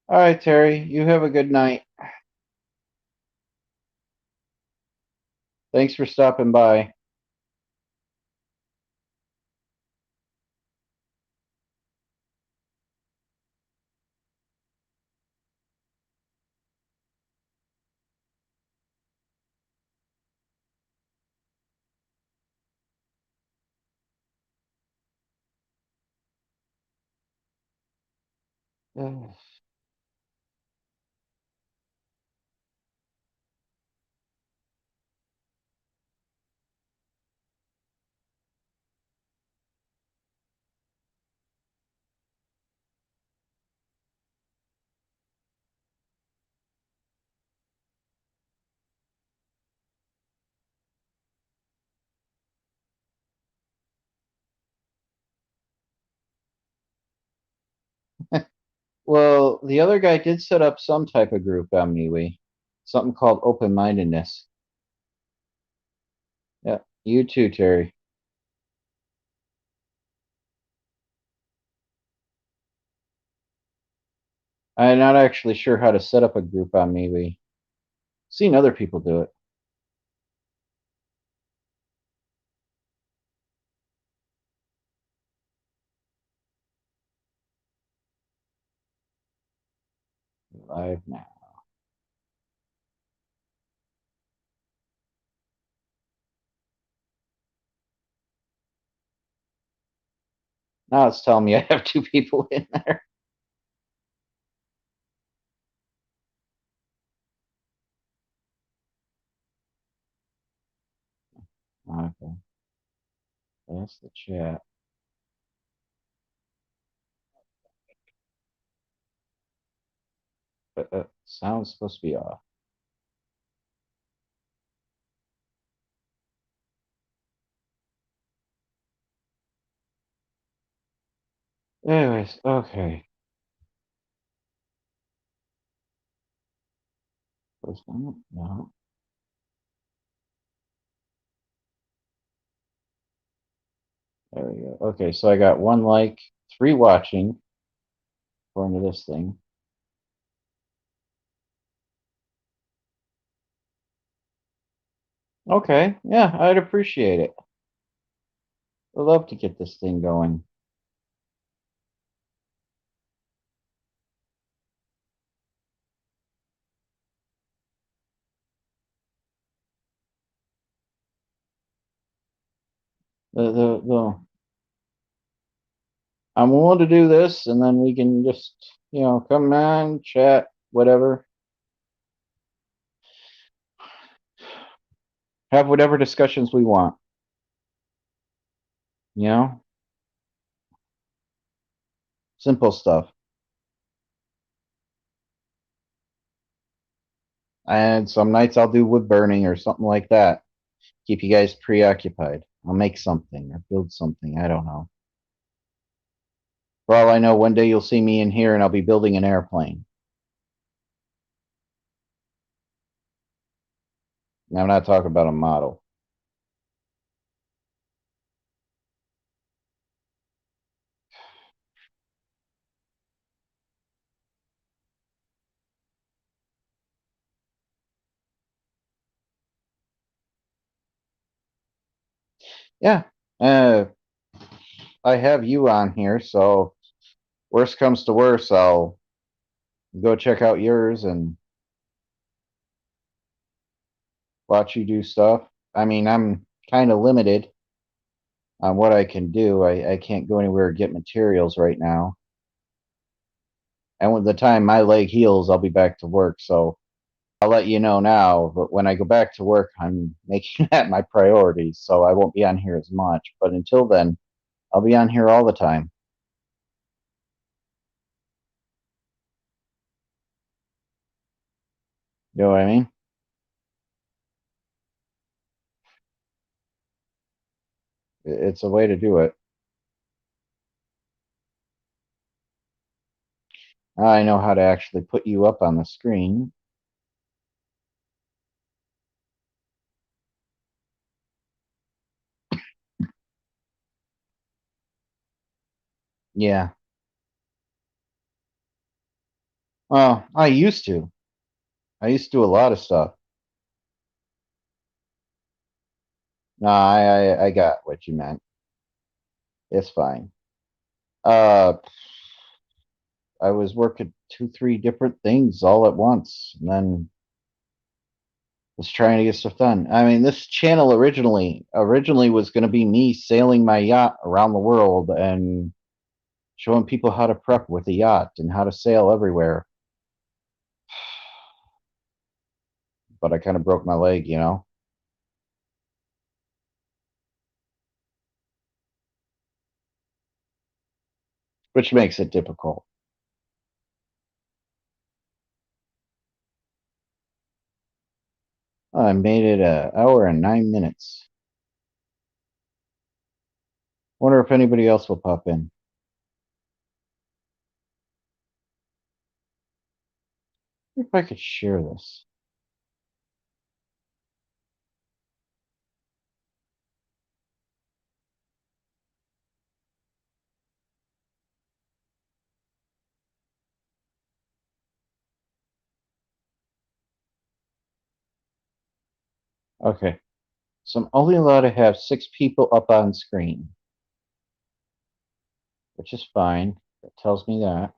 right, Terry. You have a good night. Thanks for stopping by. Well, the other guy did set up some type of group on MeWe. Something called open mindedness. Yeah. You too, Terry. I'm not actually sure how to set up a group on MeWe. Seen other people do it. Live now. Now it's telling me I have two people in there. Okay. That's the chat. But sound's supposed to be off. Anyways, okay. First one? No. There we go. Okay, so I got 1 like, free watching, according to this thing. Okay, yeah, I'd appreciate it. I'd love to get this thing going. The I'm willing to do this, and then we can just, come on, chat, whatever, have whatever discussions we want. You know, simple stuff. And some nights I'll do wood burning or something like that. Keep you guys preoccupied. I'll make something or build something. I don't know. For all I know, one day you'll see me in here and I'll be building an airplane. Now, I'm not talking about a model. Yeah. I have you on here, so worst comes to worst, I'll go check out yours and watch you do stuff. I mean, I'm kind of limited on what I can do. I can't go anywhere or get materials right now. And with the time my leg heals, I'll be back to work. So I'll let you know now. But when I go back to work, I'm making that my priority. So I won't be on here as much. But until then, I'll be on here all the time. You know what I mean? It's a way to do it. I know how to actually put you up on the screen. Yeah. Well, I used to. I used to do a lot of stuff. No, I got what you meant. It's fine. Uh, I was working two, three different things all at once, and then was trying to get stuff done. I mean, this channel originally was going to be me sailing my yacht around the world and showing people how to prep with a yacht and how to sail everywhere. But I kind of broke my leg, which makes it difficult. I made it an hour and 9 minutes. Wonder if anybody else will pop in. If I could share this. Okay. So I'm only allowed to have 6 people up on screen, which is fine. It tells me that.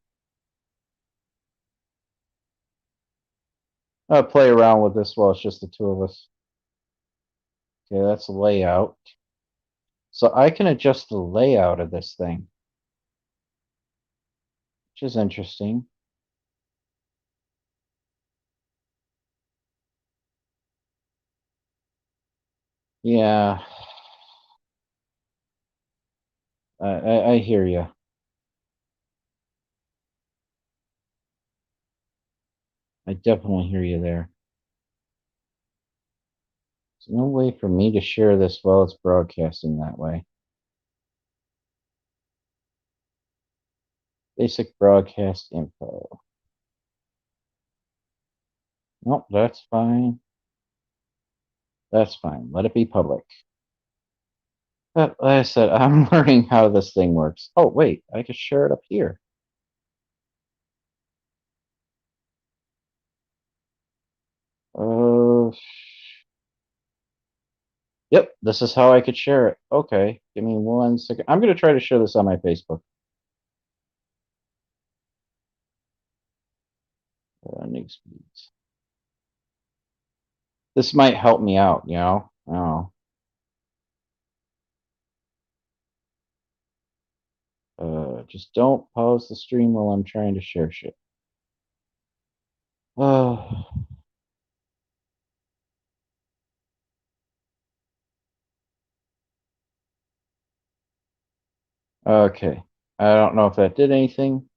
I'll play around with this while it's just the two of us. Okay, that's the layout. So I can adjust the layout of this thing, which is interesting. Yeah, I hear you. I definitely hear you there. There's no way for me to share this while it's broadcasting that way. Basic broadcast info. Nope, that's fine. That's fine. Let it be public. But like I said, I'm learning how this thing works. Oh, wait, I can share it up here. Uh, yep, this is how I could share it. Okay, give me 1 second. I'm gonna try to share this on my Facebook. News feeds. This might help me out, you know? Oh, just don't pause the stream while I'm trying to share shit. Oh, okay. I don't know if that did anything.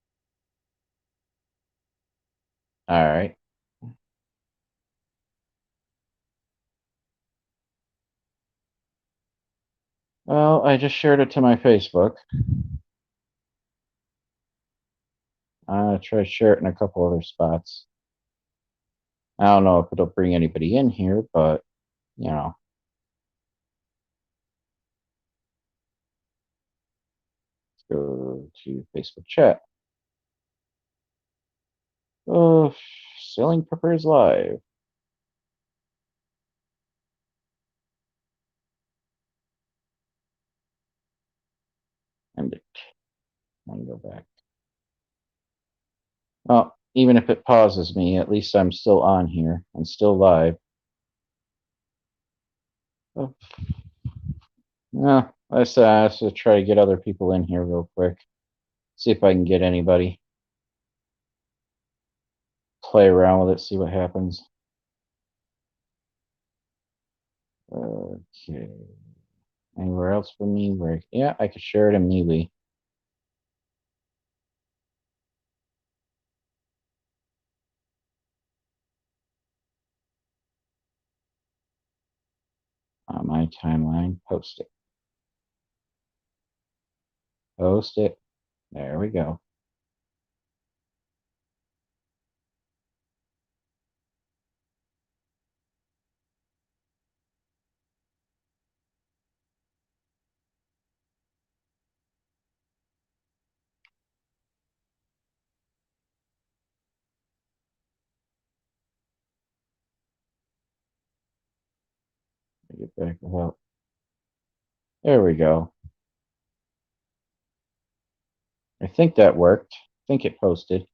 All right. Well, I just shared it to my Facebook. I'm gonna try to share it in a couple other spots. I don't know if it'll bring anybody in here, but you know. Let's go to Facebook chat. Oh, selling peppers live. End it. Let me go back. Well, even if it pauses me, at least I'm still on here. I'm still live. Oh, yeah, I have to try to get other people in here real quick. See if I can get anybody. Play around with it, see what happens. Okay. Anywhere else for me? Where? Yeah, I could share it in MeWe. On my timeline, post it. Post it. There we go. Get back about. There we go. I think that worked. I think it posted.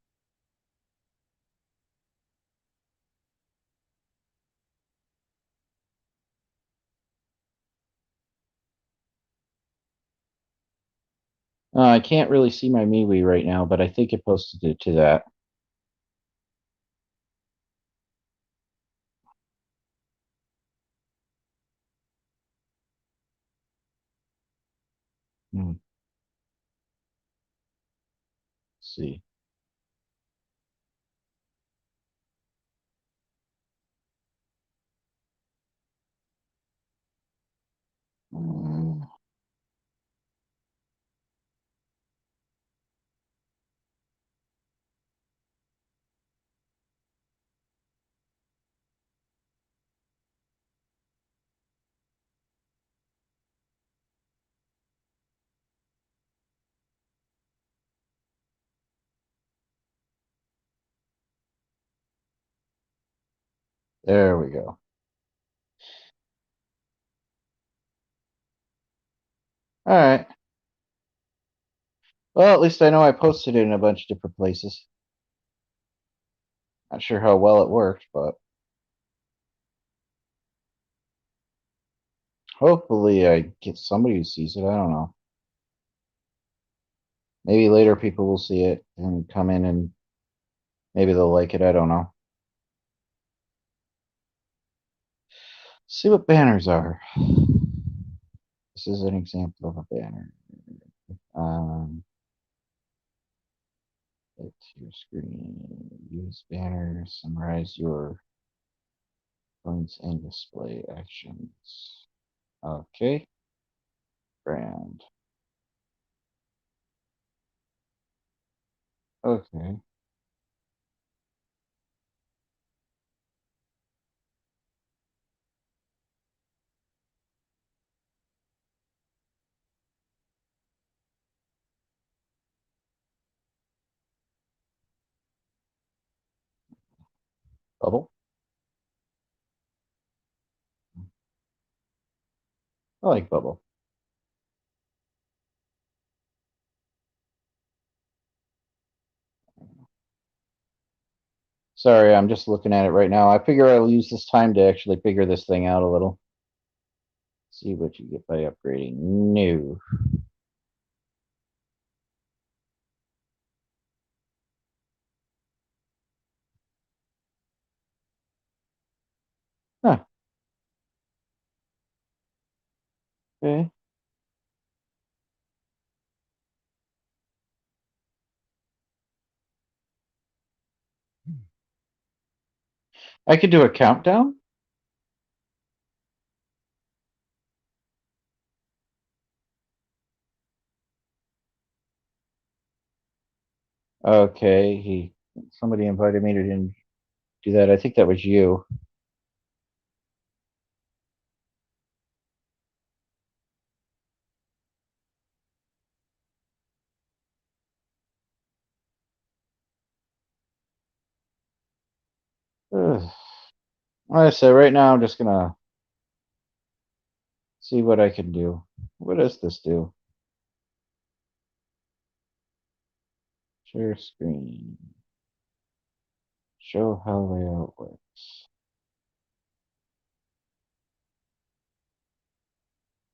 I can't really see my MeWe right now, but I think it posted it to that. Let's see. Mm, there we go. All right. Well, at least I know I posted it in a bunch of different places. Not sure how well it worked, but hopefully I get somebody who sees it. I don't know. Maybe later people will see it and come in and maybe they'll like it. I don't know. See what banners are. This is an example of a banner. It's your screen. Use banners. Summarize your points and display actions. Okay. Brand. Okay. Bubble. I like Bubble. Sorry, I'm just looking at it right now. I figure I'll use this time to actually figure this thing out a little. See what you get by upgrading. No. Huh. Okay. I could do a countdown. Okay, somebody invited me to do that. I think that was you. Ugh. Like I said, right now I'm just gonna see what I can do. What does this do? Share screen. Show how layout works.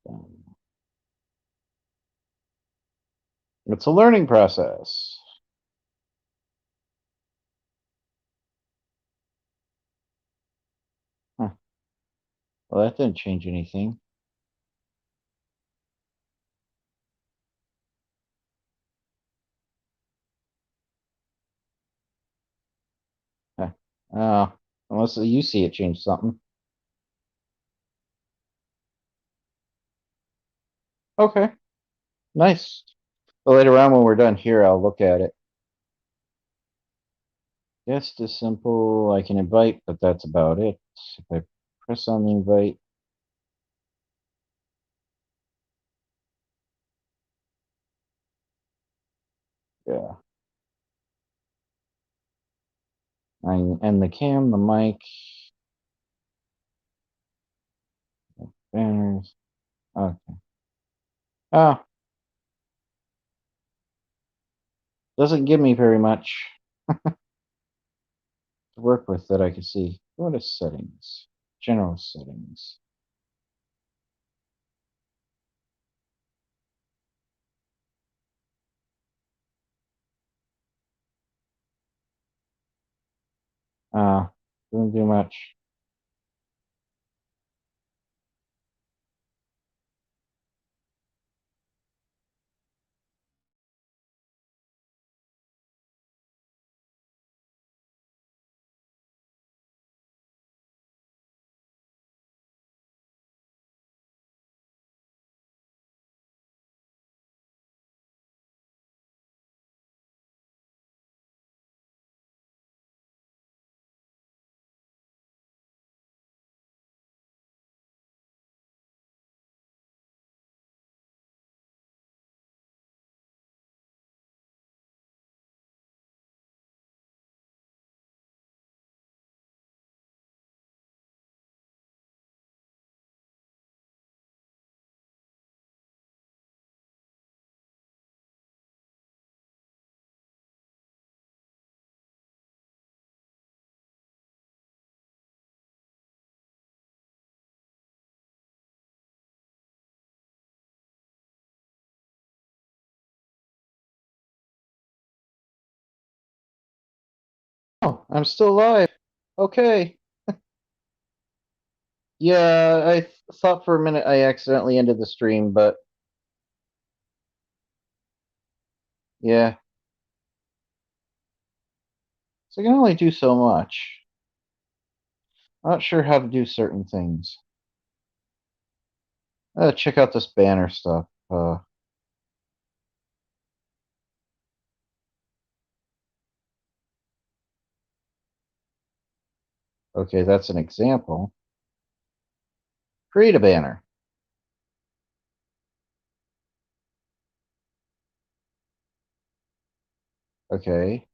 Done. It's a learning process. Huh. Well, that didn't change anything. Huh. Unless you see it change something. Okay, nice. Well, later on when we're done here, I'll look at it. Guest is simple. I can invite, but that's about it. If I press on the invite, yeah. And the cam, the mic, banners. Okay. Ah, doesn't give me very much to work with that I can see. Go to settings, general settings. Doesn't do much. Oh, I'm still alive. Okay. Yeah, I thought for a minute I accidentally ended the stream, but yeah. So I can only do so much. Not sure how to do certain things. Check out this banner stuff. Okay, that's an example. Create a banner. Okay.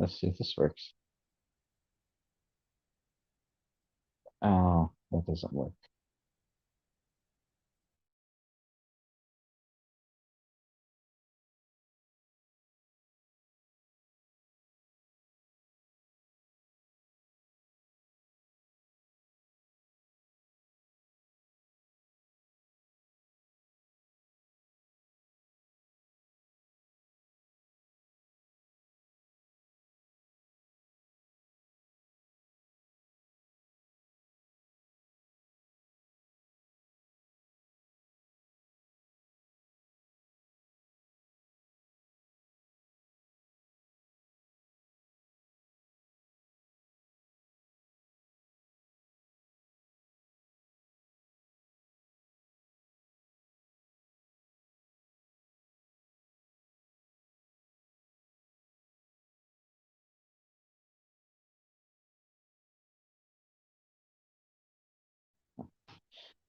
Let's see if this works. Oh, that doesn't work.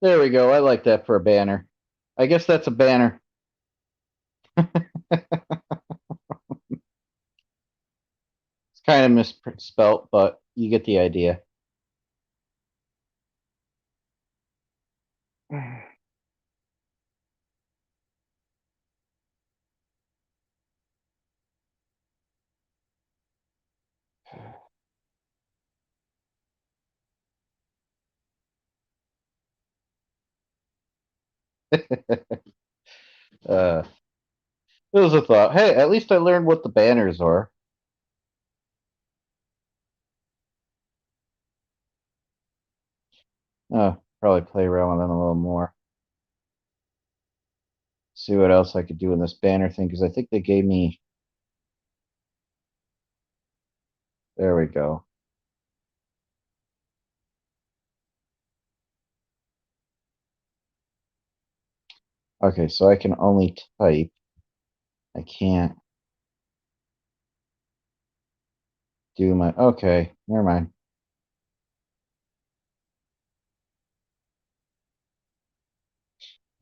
There we go. I like that for a banner. I guess that's a banner. It's kind of misspelt, but you get the idea. uh, it was a thought. Hey, at least I learned what the banners are. Probably play around with them a little more. See what else I could do in this banner thing, because I think they gave me. There we go. Okay, so I can only type. I can't do my. Okay, never mind.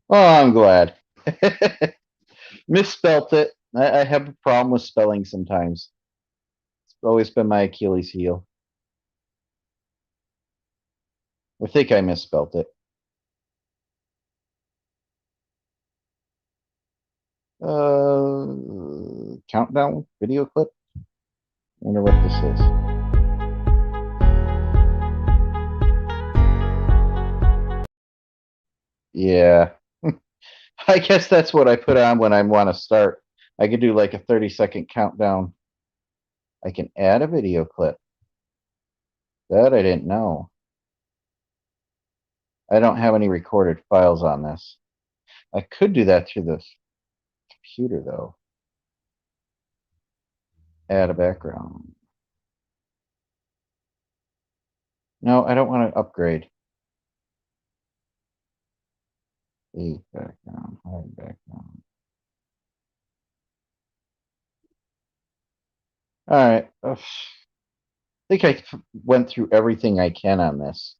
Oh, I'm glad. Misspelt it. I have a problem with spelling sometimes. It's always been my Achilles heel. I think I misspelt it. Countdown video clip. Wonder what this is. Yeah. I guess that's what I put on when I want to start. I could do like a 30-second countdown. I can add a video clip. That I didn't know. I don't have any recorded files on this. I could do that through the computer though. Add a background. No, I don't want to upgrade. Leave background, hide background. All right. I think I went through everything I can on this.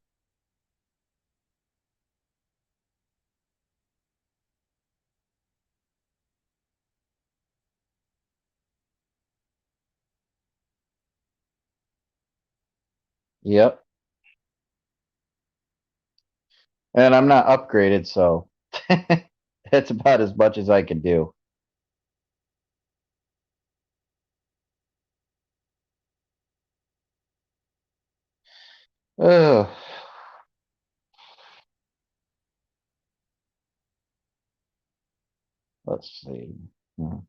Yep. And I'm not upgraded, so that's about as much as I can do. Oh. Let's see. Oh.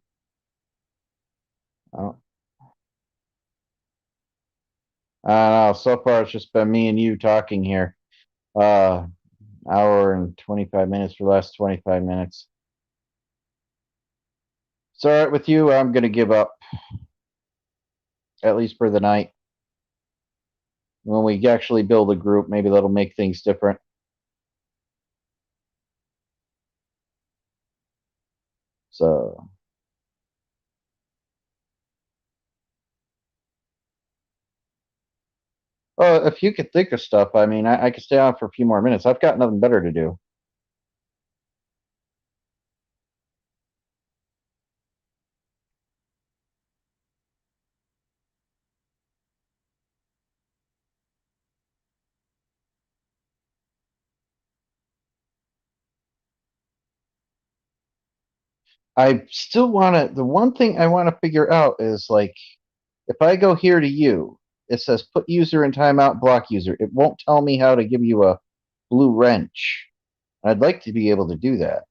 I don't know. So far, it's just been me and you talking here. Uh, hour and 25 minutes for the last 25 minutes. It's all right with you. I'm going to give up, at least for the night. When we actually build a group, maybe that'll make things different. So, if you could think of stuff, I mean, I could stay on for a few more minutes. I've got nothing better to do. I still want to. The one thing I want to figure out is like, if I go here to you, it says put user in timeout, block user. It won't tell me how to give you a blue wrench. I'd like to be able to do that. I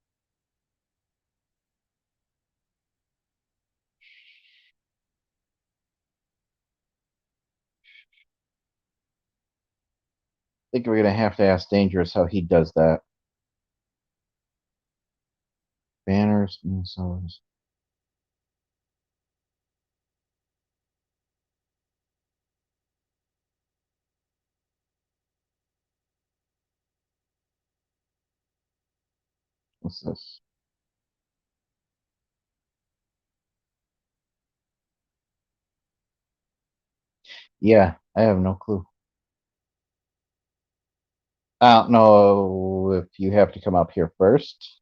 think we're gonna have to ask Dangerous how he does that. Banners, missiles. What's this? Yeah, I have no clue. I don't know if you have to come up here first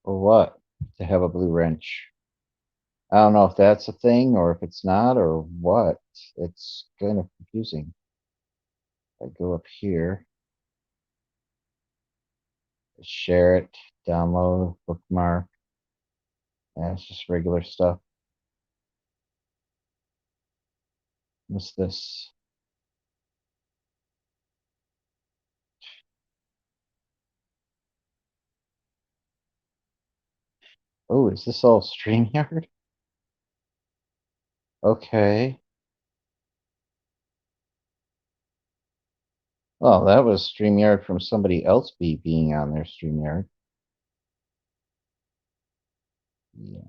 or what to have a blue wrench. I don't know if that's a thing or if it's not or what. It's kind of confusing. I go up here, share it, download, bookmark. That's just regular stuff. What's this? Oh, is this all StreamYard? Okay. Well, that was StreamYard from somebody else being on their StreamYard. Yeah,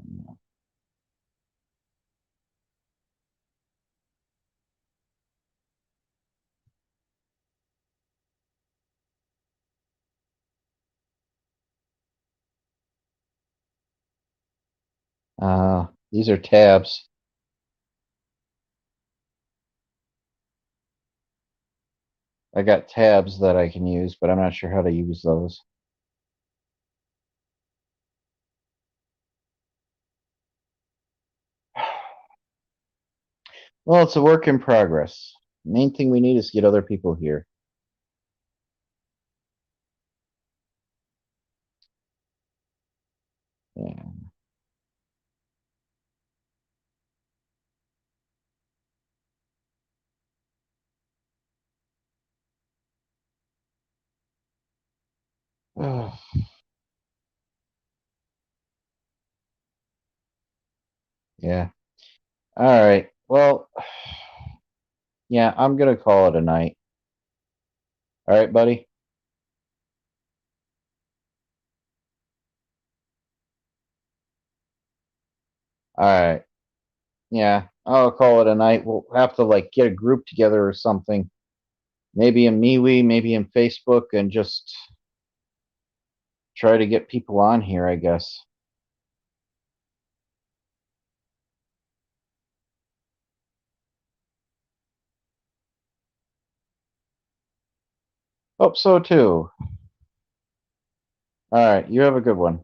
no. These are tabs. I got tabs that I can use, but I'm not sure how to use those. Well, it's a work in progress. Main thing we need is to get other people here. Yeah. Yeah. All right. Well, yeah, I'm gonna call it a night. All right, buddy. All right. Yeah, I'll call it a night. We'll have to like get a group together or something. Maybe in MeWe, maybe in Facebook, and just try to get people on here, I guess. Hope so too. All right, you have a good one.